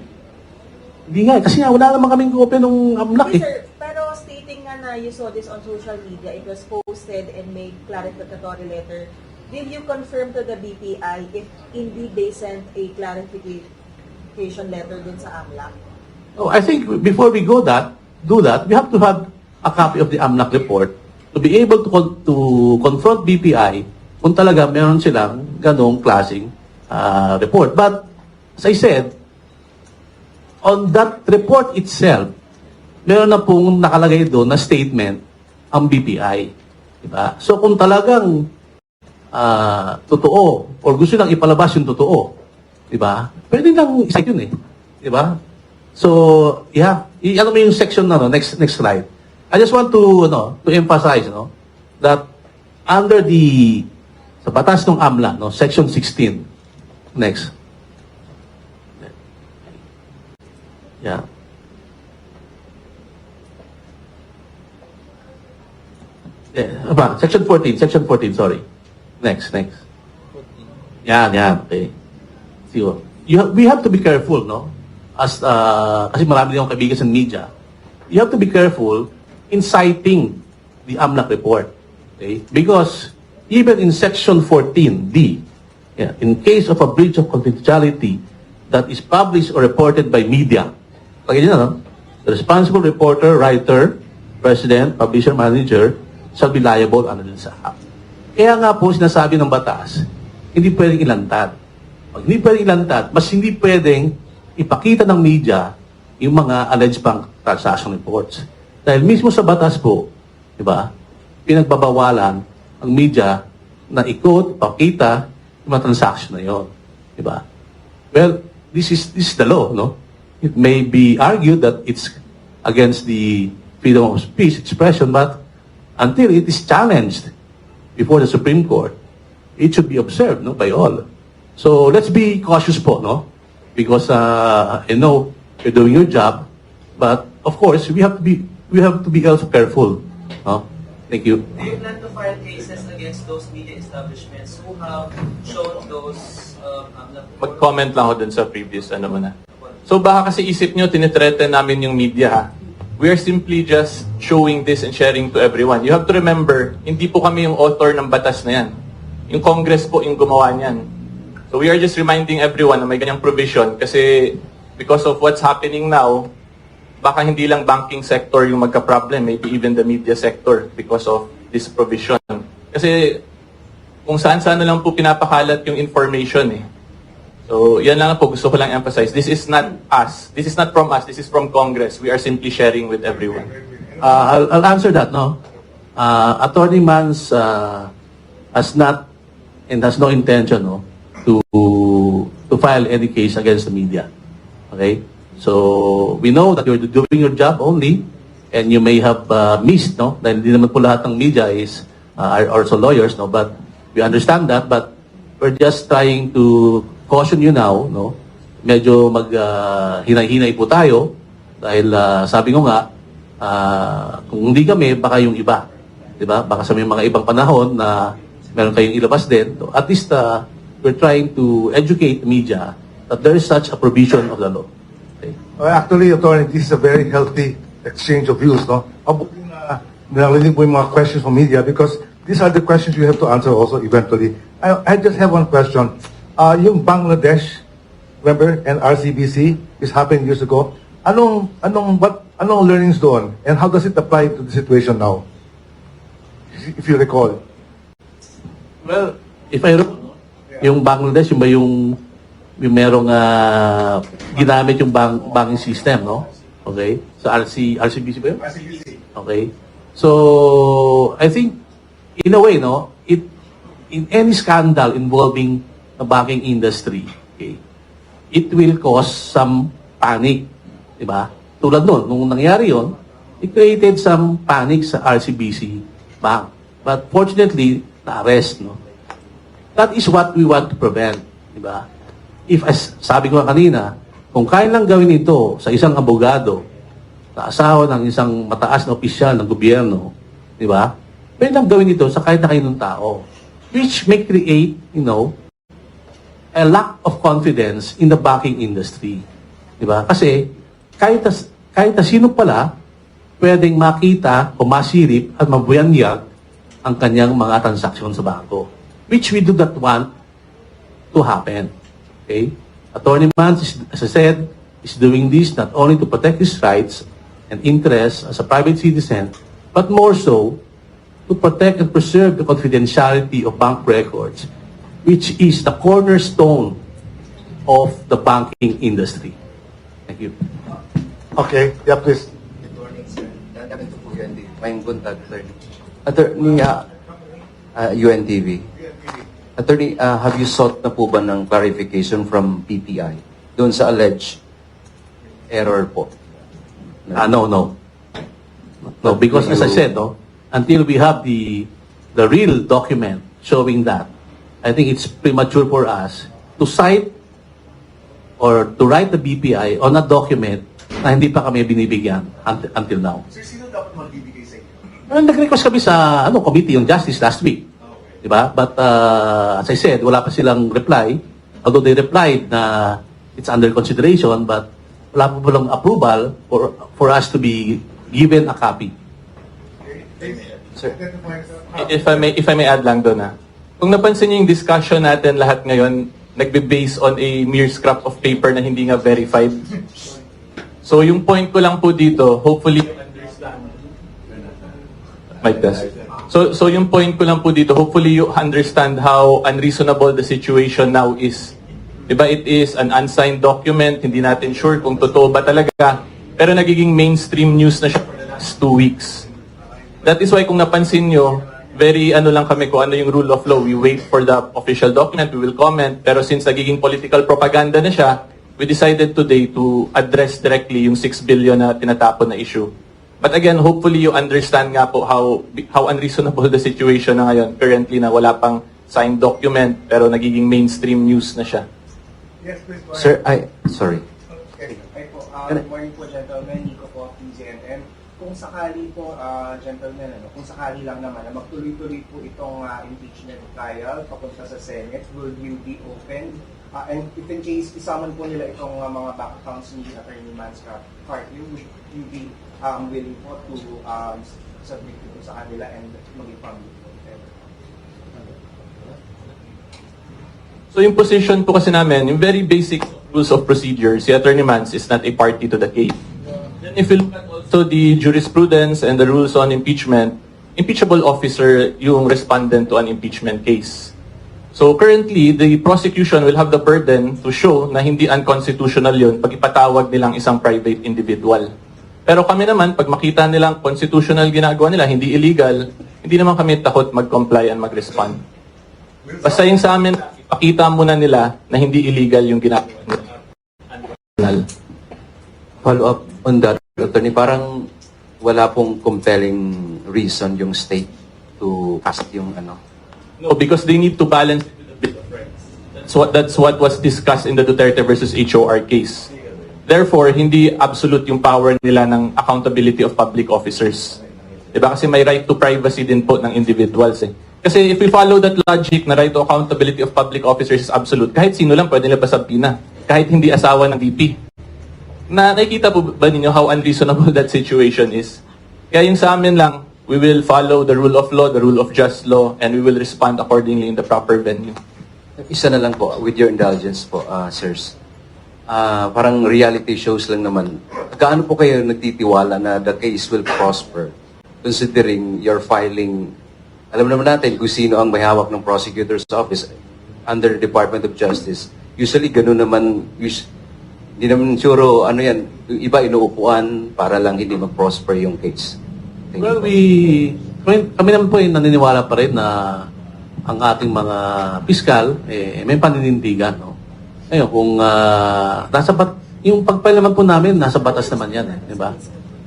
Hindi nga, kasi nga wala naman kaming kopya ng AMLAC Okay, sir, pero stating nga na you saw this on social media, it was posted and made clarificatory letter. Did you confirm to the BPI if indeed they sent a clarification letter dun sa AMLA? Oh, I think before we do that, we have to have a copy of the AMLAC report to be able to confront BPI kung talaga meron silang ganong klaseng report. But, as I said, on that report itself, meron na pong nakalagay doon na statement ang BPI. Diba? So, kung talagang totoo or gusto lang ipalabas yung totoo, diba? Pwede lang isa yun Diba? So, yeah, ano mo yung section na next slide. I just want to emphasize that under sa batas ng AMLA, section 16. Next. Yeah. Section 14, sorry. Next. Yan, okay. Siguro. We have to be careful, no? Kasi marami din akong kaibigan sa media. You have to be careful in citing the AMLAC report. Okay? Because even in Section 14D, in case of a breach of confidentiality that is published or reported by media, the responsible reporter, writer, president, publisher, manager, shall be liable under this act. Kaya nga po sinasabi ng batas, hindi pwedeng ilantad. Pag hindi pwedeng ilantad, mas hindi pwedeng ipakita ng media yung mga alleged bank transaction reports. Dahil mismo sa batas po, di ba, pinagbabawalan ang media na ikot, pakita yung mga transaction na yon, di ba? Well, this is the law, no? It may be argued that it's against the freedom of speech, expression, but until it is challenged before the Supreme Court, it should be observed, no, by all. So let's be cautious po, no? Because I know you're doing your job, but of course we have to be also careful, no? Thank you. Do you plan to file cases against those media establishments who have shown those Mag-comment lang ako dun sa previous muna. So baka kasi isip nyo, tinitreaten namin yung media, ha? We are simply just showing this and sharing to everyone. You have to remember, hindi po kami yung author ng batas na yan. Yung Congress po yung gumawa niyan. So we are just reminding everyone na may ganyang provision kasi because of what's happening now, baka hindi lang banking sector yung magka-problem, maybe even the media sector because of this provision. Kasi kung saan-saan na lang po pinapakalat yung information eh. So, yan lang po gusto ko lang emphasize. This is not us. This is not from us. This is from Congress. We are simply sharing with everyone. I'll answer that, no? Attorney Mans has not and has no intention, no, to file any case against the media. Okay? So, we know that you're doing your job only and you may have missed, no? Dahil hindi naman po lahat ng media are also lawyers, no? But we understand that, but we're just trying to caution you now, no? Medyo hinay-hinay po tayo dahil sabi ko nga, kung hindi kami, baka yung iba. Diba? Baka sa may mga ibang panahon na meron kayong ilabas din. So, at least we're trying to educate the media that there is such a provision of the law. Okay? Actually, Attorney, this is a very healthy exchange of views, no? Mabuti na narinig mo yung mga questions from media because these are the questions you have to answer also eventually. I just have one question. Yung Bangladesh, remember, and RCBC, this happened years ago. Anong learnings doon? And how does it apply to the situation now? If you recall. Well, if I recall, yung Bangladesh, yung ba yung merong ginamit yung banking system, no? Okay? So, RCBC ba yun? RCBC. Okay? So, I think, in a way, no, in any scandal involving the banking industry, okay, it will cause some panic, di ba? Tulad nun, nung nangyari yon, it created some panic sa RCBC Bank. But fortunately, na-arrest, no? That is what we want to prevent, di ba? If, as sabi ko kanina, kung kaya lang gawin ito sa isang abogado, na asawa ng isang mataas na opisyal ng gobyerno, di ba? Pwede lang gawin ito sa kahit na kaninong tao, which may create, a lack of confidence in the banking industry. Di ba? Kasi kahit na sino pala pwedeng makita o masirip at mabuyanyag ang kanyang mga transaksyon sa bangko. Which we do not want to happen. Okay? Attorney Mans, as I said, is doing this not only to protect his rights and interests as a private citizen, but more so to protect and preserve the confidentiality of bank records, which is the cornerstone of the banking industry. Thank you. Okay, yeah, please. Good morning, sir. Ganito po yan din. May buntag, sir. Attorney, UNTV. Attorney, have you sought na po ba ng clarification from PPI doon sa alleged error po? No. No, because as I said, no, until we have the real document showing that, I think it's premature for us to cite or to write the BPI on a document na hindi pa kami binibigyan until now. Sir, sino dapat magbibigay sa inyo? Nag-request kami sa committee on justice last week. Diba? But as I said, wala pa silang reply. Although they replied na it's under consideration, but wala pa palang approval for us to be given a copy. Sir, if I may add lang doon kung napansin niyo yung discussion natin lahat ngayon, nagbe-base on a mere scrap of paper na hindi nga verified. So yung point ko lang po dito, hopefully you understand. Mic test. So yung point ko lang po dito, hopefully you understand how unreasonable the situation now is. Diba, it is an unsigned document, hindi natin sure kung totoo ba talaga, pero nagiging mainstream news na siya for the last 2 weeks. That is why kung napansin nyo, very lang kami kung ano yung rule of law. We wait for the official document, we will comment, pero since nagiging political propaganda na siya, we decided today to address directly yung 6 billion na tinatapon na issue. But again, hopefully you understand nga po how unreasonable the situation na ngayon currently na wala pang signed document pero nagiging mainstream news na siya. Yes, please. Sir, sorry. Okay. Ay po, good morning po, gentlemen. Nico po, PZNM. Kung sakali po, gentlemen, kung sakali lang naman na magtuloy-tuloy po itong impeachment trial papunta sa Senate, will you be open? And if in case isaman po nila itong mga back accounts ni Attorney Manscap party, would you be willing po to submit ito sa kanila and maging public po? So yung position po kasi namin, yung very basic rules of procedure, si Attorney Mans is not a party to the case. Then if you look at also the jurisprudence and the rules on impeachment, impeachable officer yung respondent to an impeachment case. So currently, the prosecution will have the burden to show na hindi unconstitutional yun pag ipatawag nilang isang private individual. Pero kami naman, pag makita nilang constitutional ginagawa nila, hindi illegal, hindi naman kami takot mag-comply and mag-respond. Basta yung sa amin, pakita muna nila na hindi illegal yung ginagawa nila. Follow up on that, Attorney, parang wala pong compelling reason yung state to cast yung No, because they need to balance it with the Bill of Rights. That's what was discussed in the Duterte versus HOR case. Therefore, hindi absolute yung power nila ng accountability of public officers. Diba? Kasi may right to privacy din po ng individuals. Kasi if we follow that logic na right to accountability of public officers is absolute, kahit sino lang pwede nila pasabina. Kahit hindi asawa ng VP. Nakikita po ba ninyo how unreasonable that situation is? Kaya yung sa amin lang, we will follow the rule of law, the rule of just law, and we will respond accordingly in the proper venue. Isa na lang po, with your indulgence po, sirs. Parang reality shows lang naman. Gaano po kayo nagtitiwala na the case will prosper considering your filing? Alam naman natin kung sino ang may hawak ng prosecutor's office under the Department of Justice. Usually, ganun naman, hindi naman sure, yung iba inuupuan para lang hindi mag-prosper yung case. Well, kami naman po naniniwala pa rin na ang ating mga piskal, may paninindigan, no? Ngayon, kung yung pag-file naman po namin, nasa batas naman yan, di ba?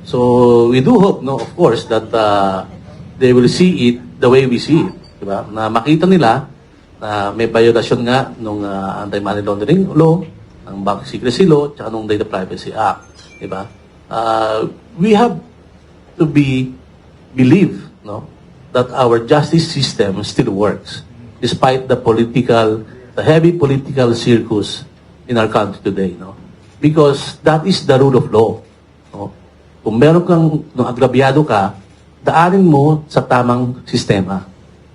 So, we do hope, no, of course, that they will see it the way we see it, di ba? Na makita nila na may violation nga nung anti-money laundering law, ng bank secrecy law, tsaka nung Data Privacy Act, di ba? We have to believe, no, that our justice system still works despite the heavy political circus in our country today, no? Because that is the rule of law, no? Kung meron kang agrabyado ka, daanin mo sa tamang sistema.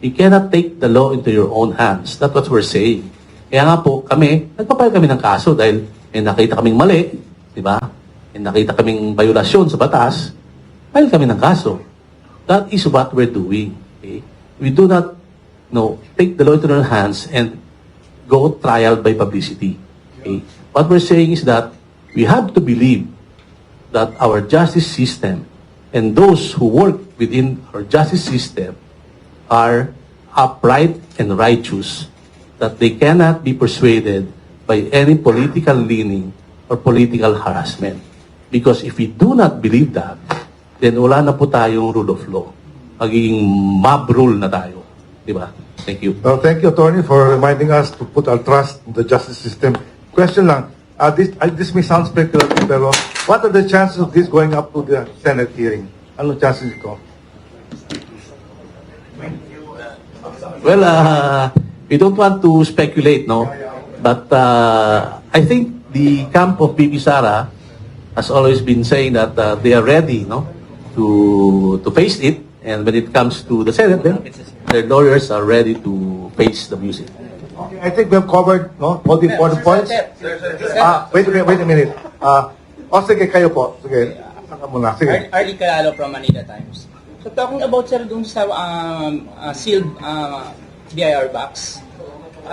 You cannot take the law into your own hands. That's what we're saying. Kaya nga po, nagpapayag kami ng kaso dahil may nakita kaming mali, di ba? May nakita kaming violasyon sa batas, file kami ng kaso. That is what we're doing. Okay? We do not take the law into our hands and go trial by publicity. Okay? What we're saying is that we have to believe that our justice system and those who work within our justice system are upright and righteous, that they cannot be persuaded by any political leaning or political harassment. Because if we do not believe that, then wala na po tayong rule of law. Magiging mob rule na tayo. Diba? Thank you. Well, thank you, Attorney, for reminding us to put our trust in the justice system. Question lang, this may sound speculative, pero what are the chances of this going up to the Senate hearing? Anong chances ito? Well, we don't want to speculate, no? But I think the camp of BP Sara has always been saying that they are ready, no, to face it. And when it comes to the Senate, then their lawyers are ready to face the music. Okay, I think we have covered no, all the important points. Wait a minute. Sige, kayo po. Sige, saka muna. Sige. Arlie Calalo from Manila Times. So talking about sir dun sa sealed BIR box,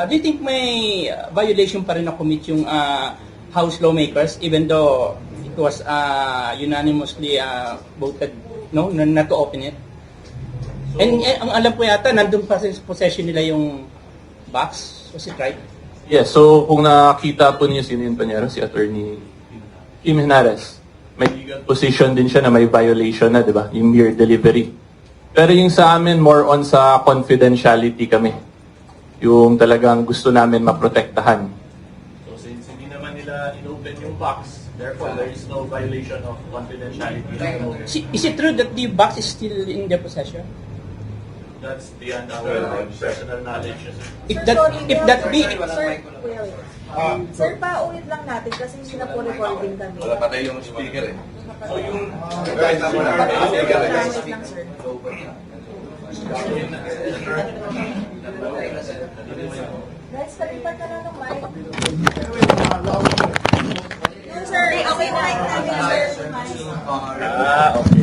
do you think may violation pa rin na commit yung House lawmakers even though it was unanimously voted no not to open it? So, and ang alam ko yata nandun pa sa possession nila yung box. Was it right? Yes, so kung nakita po niyo sino yung panyero, si Attorney Kim Henares, may legal position din siya na may violation na, di ba? Yung mere delivery. Pero yung sa amin, more on sa confidentiality kami. Yung talagang gusto namin maprotektahan. So since hindi naman nila in-open yung box, therefore there is no violation of confidentiality. Is it true that the box is still in their possession? That's beyond our personal knowledge. If that be Sir, paulit lang natin kasi hindi na po recording kami. Wala patay yung speaker eh. So yung Paulit lang, sir. Guys, palipat ka na ng mic. Yun, sir. Okay na. okay.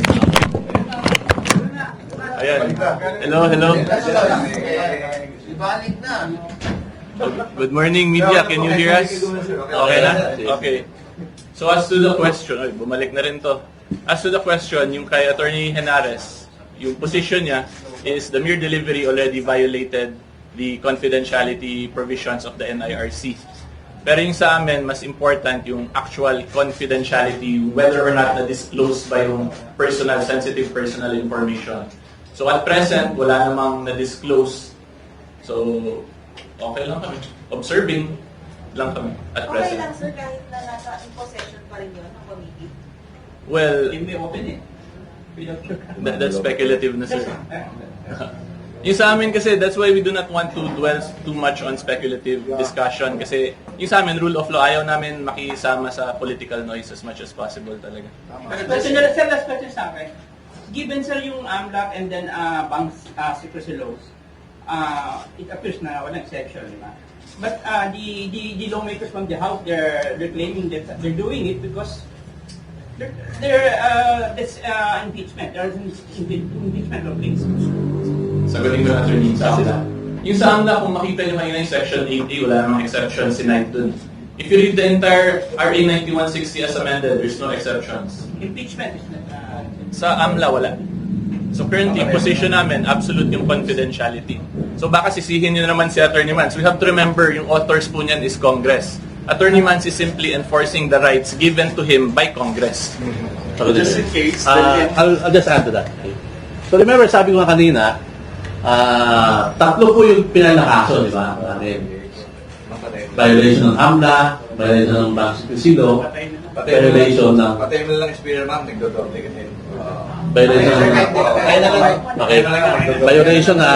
Ayan. Hello. Good morning, media. Can you hear us? Okay na? Okay. So as to the question, bumalik na rin to. As to the question, yung kay Attorney Henares, yung position niya is the mere delivery already violated the confidentiality provisions of the NIRC. Pero yung sa amin, mas important yung actual confidentiality, whether or not na-disclose by yung sensitive personal information. So at present, wala namang na-disclose. So, okay lang kami. Observing lang kami at Okay present. lang, sir, kahit na nasa in possession pa rin yun ng committee. Well, Hindi open it. that's speculative na, sir. Yung sa amin kasi, that's why we do not want to dwell too much on speculative discussion kasi yung sa amin, rule of law, ayaw namin makisama sa political noise as much as possible talaga. Sir, last question sa akin. Given sir yung AMLAC and then banks secrecy laws, it appears na walang exception, di ba? But the lawmakers from the House, they're claiming that they're doing it because that's impeachment. There's impeachment of things. Sagutin ko na, Attorney, sa AMLA. Yung sa AMLA, kung makita nyo kanina yung Section 80, wala namang exception sinayad dun. If you read the entire RA 9160 as amended, there's no exceptions. Impeachment is not. Sa AMLA, wala. So currently, position namin, absolute yung confidentiality. So baka sisihin nyo naman si Attorney Mans. We have to remember, yung authors po niyan is Congress. Attorney Mans is simply enforcing the rights given to him by Congress. So just in case, I'll just add to that. Okay. So remember, sabi ko nga kanina, tatlo po yung pinalakaso, di ba? Violation ng AMLA, violation ng Bank Secrecy Law, violation ng... Patay mo na lang speaker, ma'am. Nagdodorte kasi. Violation ng... Okay. Violation ng...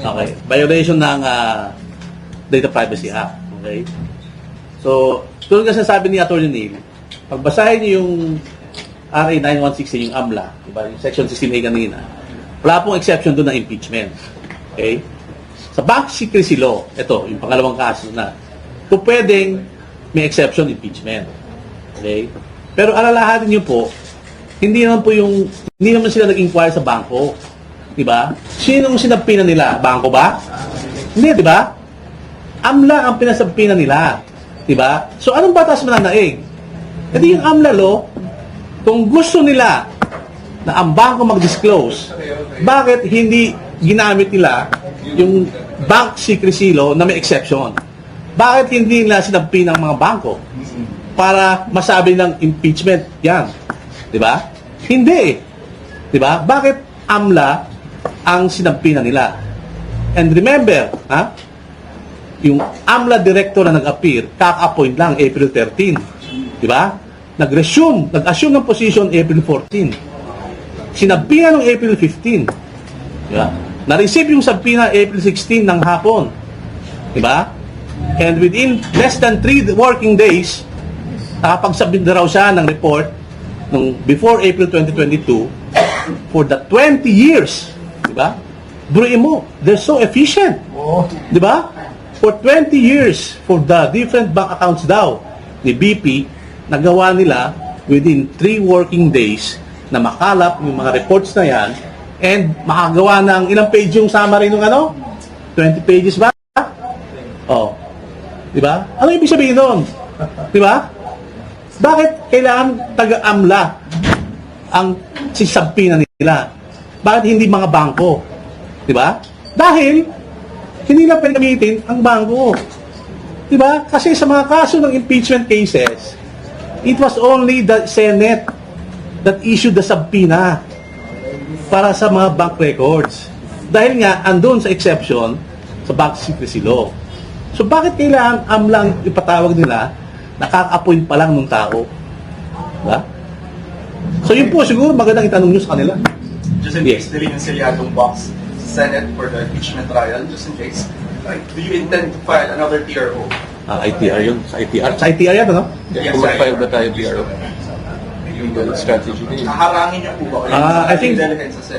Okay. Violation ng Data Privacy Act. Okay? So, tulad kasi sabi ni Atty. Neil, pagbasahin niyo yung RA 9160, yung AMLA, diba? Yung Section 16A kanina, wala pong exception doon ng impeachment. Okay? Sa Bank Secrecy Law, ito, yung pangalawang kaso na, kung pwedeng may exception, impeachment. Okay? Pero alalahanin niyo po, hindi naman sila nag-inquire sa bangko. Di ba? Sinong sinagpina nila? Bangko ba? Hindi, di ba? AMLA ang pinasagpina nila. Di ba? So, anong batas mananaig? Hindi yung AMLA law, kung gusto nila na ang bangko mag-disclose, bakit hindi ginamit nila yung Bank Secrecy Law na may exception? Bakit hindi nila sinagpina ang mga bangko para masabi ng impeachment yan? Di ba? Hindi. Di ba? Bakit AMLA ang sinampina nila? And remember, yung AMLA director na nag-appear, kaka-appoint lang April 13. Di ba? nag-assume ng position April 14. Sinabina noong April 15. Diba? Na-receive yung sabina April 16 ng hapon. Diba? And within less than 3 working days, nakapagsubmit na raw siya ng report nung before April 2022 for the 20 years. Diba? Duruin mo, they're so efficient. Diba? For 20 years, for the different bank accounts daw ni BP, nagawa nila within 3 working days na makalap yung mga reports na yan and makagawa ng ilang page yung summary ng ano? 20 pages ba? Oh. Di ba? Ano ibig sabihin doon? Di ba? Bakit kailangan taga-AMLA ang sisabpina nila? Bakit hindi mga bangko? Di ba? Dahil hindi na pwede gamitin ang bangko. Di ba? Kasi sa mga kaso ng impeachment cases, it was only the Senate that issued the subpoena para sa mga bank records. Dahil nga, andun sa exception sa Bank Secrecy Law. So bakit kailangan amlang ipatawag nila, nakaka-appoint pa lang ng tao? Diba? So yun po, siguro magandang itanong nyo sa kanila. Just in case, there yung selyadong box sa Senate for the impeachment trial, just in case, do you intend to file another TRO? ITR yun. Sa ITR. Sa ITR yan, ano? Yes, Kung mag-file ba tayo BRO? Legal strategy din. Haharangin niyo po ba? I think,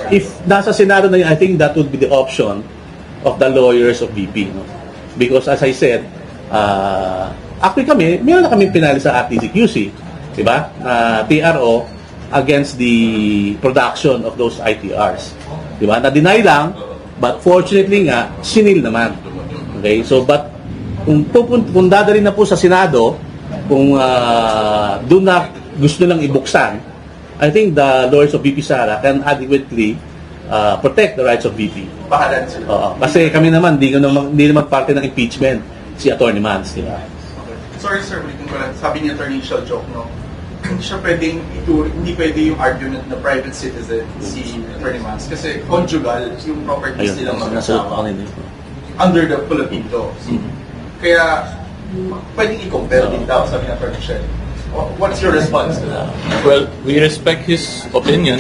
if nasa Senado na yun, I think that would be the option of the lawyers of BP. No? Because as I said, actually kami, meron na kami pinali sa RTCQC, di ba? Na TRO against the production of those ITRs. Di ba? Na-deny lang, but fortunately nga, sinil naman. Okay? So, but kung dadalhin na po sa Senado, kung doon na gusto nilang ibuksan, I think the lawyers of BP Sara can adequately protect the rights of BP. Bahalan sila. Kasi kami naman, hindi naman parte ng impeachment si Attorney Mans, di ba? Sorry sir, ulitin ko lang. Sabi ni Attorney Shell joke, no? Hindi siya pwedeng hindi pwede yung argument na private citizen si Attorney Mans kasi conjugal yung properties nilang mag-asawa under the Philippine laws. Kaya pwedeng i-compare din daw, sabi ni Attorney Shell. What's your response to that? Well, we respect his opinion,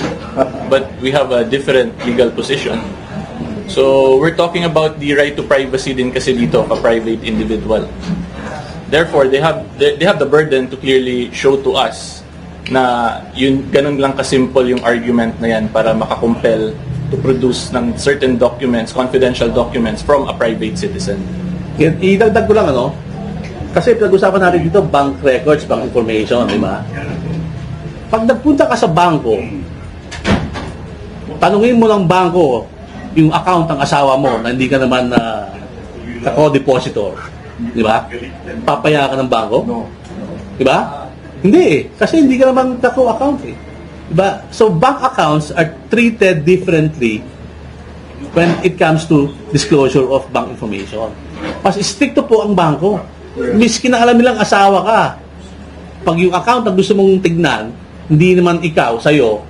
but we have a different legal position. So, we're talking about the right to privacy din kasi dito of a private individual. Therefore, they have the burden to clearly show to us na yun, ganun lang kasimple yung argument na yan para makakumpel to produce ng certain documents, confidential documents from a private citizen. Idagdag ko lang, ano? Kasi pinag-usapan natin dito, bank records, bank information, di ba? Pag nagpunta ka sa bangko, tanungin mo ng bangko yung account ng asawa mo na hindi ka naman co-depositor. Di ba? Papaya ka ng bangko? Di ba? Hindi eh. Kasi hindi ka naman co-account eh. Di ba? So bank accounts are treated differently when it comes to disclosure of bank information. Mas stricto po ang bangko. Miski na alam nilang asawa ka, pag yung account na gusto mong tignan, hindi naman ikaw, sa'yo,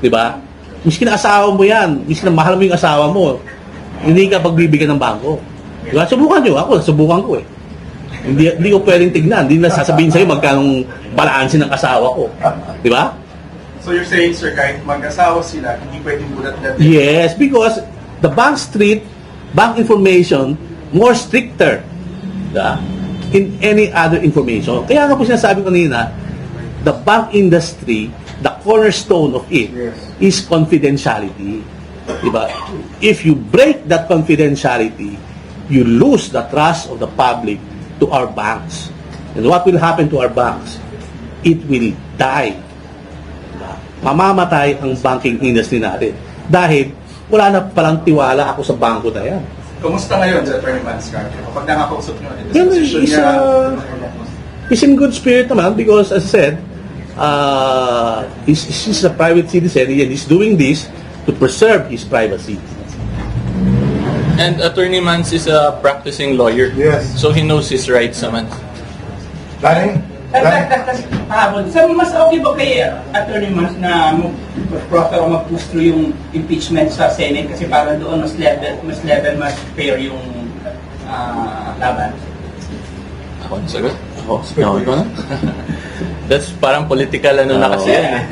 di ba? Miski na asawa mo yan, miski na mahal mo yung asawa mo, hindi ka pagbibigyan ng bangko. Di ba? Subukan nyo, ako, subukan ko eh. Hindi ko pwedeng tignan, hindi na sasabihin sa'yo magkanong balansin ng asawa ko. Di ba? So you're saying, sir, kahit mag-asawa sila, hindi pwedeng bulat natin? Yes, because the bank street, bank information, more stricter. Diba? In any other information. Kaya nga po sinasabi ko kanina, the bank industry, the cornerstone of it is confidentiality. Diba? If you break that confidentiality, you lose the trust of the public to our banks. And what will happen to our banks? It will die. Diba? Mamamatay ang banking industry natin. Dahil wala na palang tiwala ako sa bangko na yan. Kumusta ngayon sa Attorney Mans Carter? Kapag nakakausap nyo, he's in good spirit naman because as I said, he's a private citizen and he's doing this to preserve his privacy. And Attorney Mans is a practicing lawyer. Yes. So he knows his rights naman. Danny? Sabi mas okay ba kay Attorney Mans na mag-proper o mag-push through yung impeachment sa Senate kasi para doon mas fair yung laban? Ako ang sagot? Ako? Ikaw na? That's parang political ano na kasi yan eh.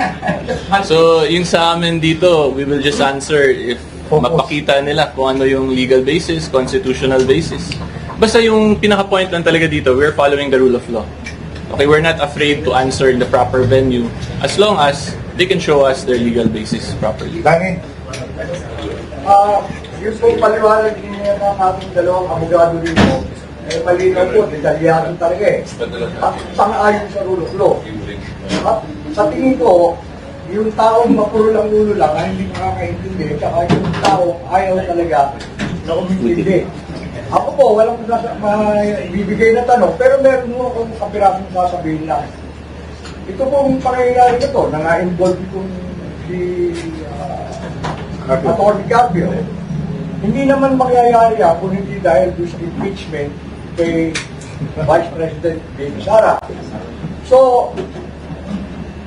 So, yung sa amin dito, we will just answer if mapakita nila kung ano yung legal basis, constitutional basis. Basta yung pinaka-point lang talaga dito, we're following the rule of law. Okay, we're not afraid to answer in the proper venue as long as they can show us their legal basis properly. Danny? Yung po paliwanag niya ng ating dalawang abogado rito, eh, malinaw po, detalyado talaga eh. Sang-ayon sa rule of law. At sa tingin ko, yung taong mapuro lang ulo lang ay hindi makakaintindi, tsaka yung tao ayaw talaga na umintindi. Ako po, walang bibigay na tanong, pero meron mo akong kapirasong sasabihin lang. Ito pong pangyayari na to, na na-involve itong si Atty. Carpio. Hindi naman mangyayari kung hindi dahil doon sa impeachment kay Vice President Baby Sara. So,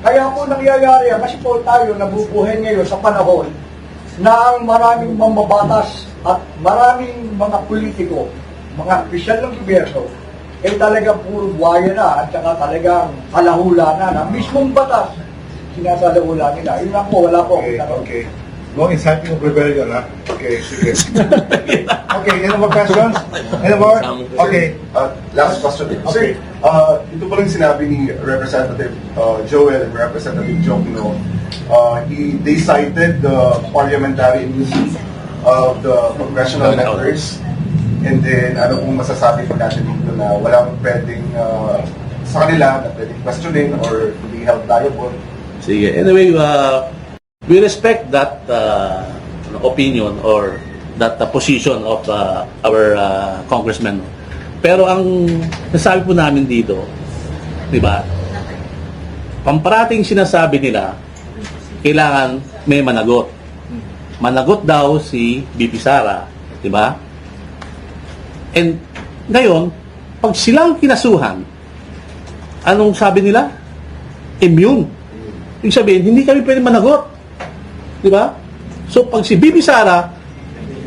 kaya po nangyayari kasi po tayo nabubuhay ngayon sa panahon na ang maraming mambabatas at maraming mga politiko, mga opisyal ng gobyerno, ay talagang puro buhaya na at saka talagang halahula na mismong batas sinasalahula nila. Yun lang po, wala po. Okay. No inciting of rebellion, ha? Okay, sige. Okay, any more questions? Any more? Okay. Last question. Okay. Ito po lang sinabi ni Representative Joel and Representative Jokno. They cited the parliamentary immunity of the congressional members. And then, ano pong masasabi po natin dito na walang pwedeng sa kanila na pwedeng questioning or to be held liable. Sige. Anyway, we respect that opinion or that position of our congressman. Pero ang nasabi po namin dito, di ba, pamparating sinasabi nila, kailangan may managot. Managot daw si BP Sara, di ba? And ngayon, pag silang kinasuhan, anong sabi nila? Immune. Ibig sabihin, hindi kami pwede managot. Di ba? So, pag si Bibi Sara,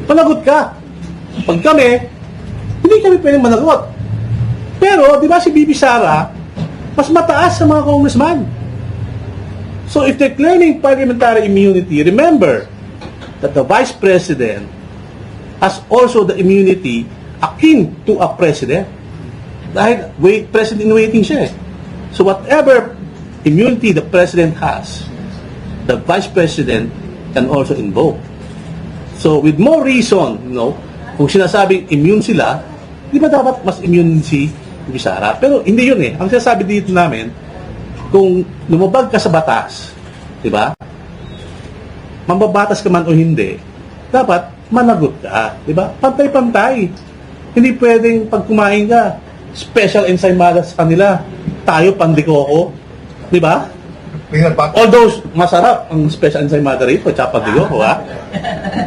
managot ka. Pag kami, hindi kami pwedeng managot. Pero, di ba si Bibi Sara, mas mataas sa mga congressman. So, if they're claiming parliamentary immunity, remember that the Vice President has also the immunity akin to a President. Dahil President in waiting siya eh. So, whatever immunity the President has, the Vice President can also invoke. So, with more reason, kung sinasabing immune sila, di ba dapat mas immune si Bisara? Pero hindi yun eh. Ang sinasabi dito namin, kung lumabag ka sa batas, di ba? Mambabatas ka man o hindi, dapat managot ka. Di ba? Pantay-pantay. Hindi pwedeng pag kumain ka, special ensaymada sa kanila. Tayo, pandikoko. Di ba? Although, masarap ang special ensaymada rito, chapadio ko, ha?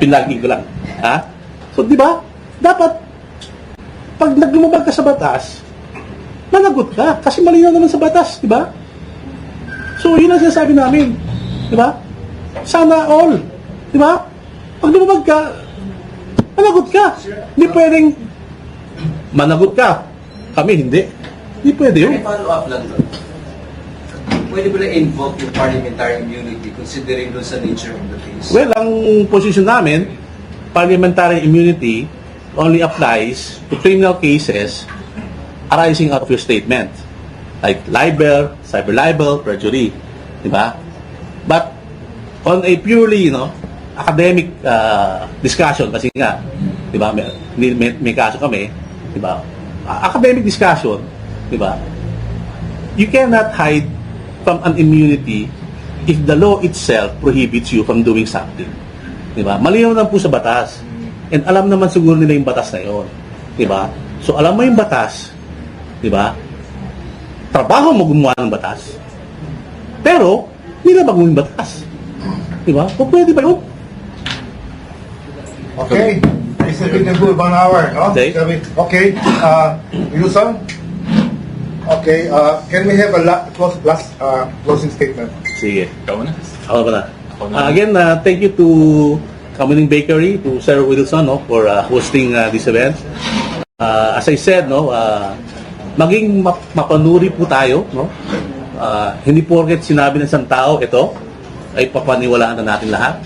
Pinlagi ko lang. Ha? So, di ba? Dapat, pag naglumabag ka sa batas, managot ka. Kasi malinaw naman sa batas, di ba? So, yun ang sinasabi namin. Di ba? Sana all. Di ba? Pag lumabag ka, managot ka. Hindi pwedeng managot ka. Kami, hindi. Hindi pwede yun. May follow-up lang doon. Pwede ba na invoke yung parliamentary immunity considering doon sa nature of the case? Well, ang position namin, parliamentary immunity only applies to criminal cases arising out of your statement. Like libel, cyber libel, perjury. Diba? But on a purely, academic discussion, kasi nga, diba, may kaso kami, diba? Academic discussion, diba? You cannot hide from an immunity if the law itself prohibits you from doing something. Diba? Malinaw lang po sa batas. And alam naman siguro nila yung batas na yun. Diba? So alam mo yung batas, diba? Trabaho mo gumawa ng batas. Pero, nilabag mo yung batas. Diba? O pwede ba yun? Okay. It's a bit good 1 hour, no? Okay. Okay. Wilson? Okay. Can we have a last closing statement? Sige. Ikaw na. Ako ba na? Ako na. Again, thank you to Kamuning Bakery, to Sir Wilson, for hosting this event. As I said, maging mapanuri po tayo, Hindi porket sinabi ng isang tao, ito, ay papaniwalaan na natin lahat.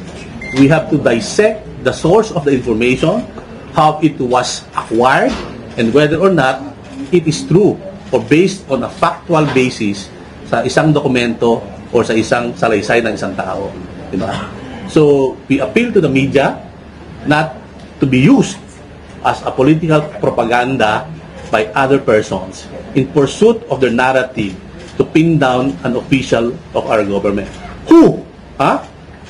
We have to dissect the source of the information, how it was acquired, and whether or not it is true or based on a factual basis sa isang dokumento or sa isang salaysay ng isang tao. Diba? So, we appeal to the media not to be used as a political propaganda by other persons in pursuit of their narrative to pin down an official of our government who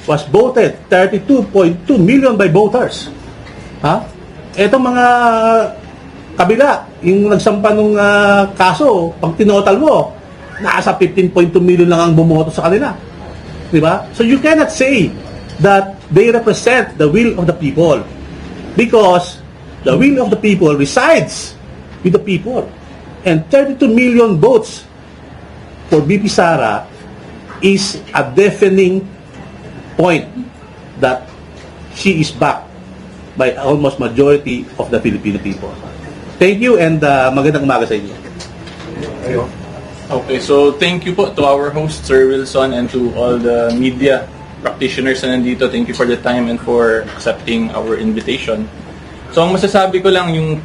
was voted 32.2 million by voters. Etong mga kabila, yung nagsampa ng kaso, pag tinotal mo, nasa 15.2 million lang ang bumoto sa kanila. Diba? So you cannot say that they represent the will of the people because the will of the people resides with the people. And 32 million votes for BP Sara is a deafening point that she is backed by almost majority of the Filipino people. Thank you and magandang umaga sa inyo. Okay, so thank you po to our host, Sir Wilson, and to all the media practitioners na nandito. Thank you for the time and for accepting our invitation. So ang masasabi ko lang, yung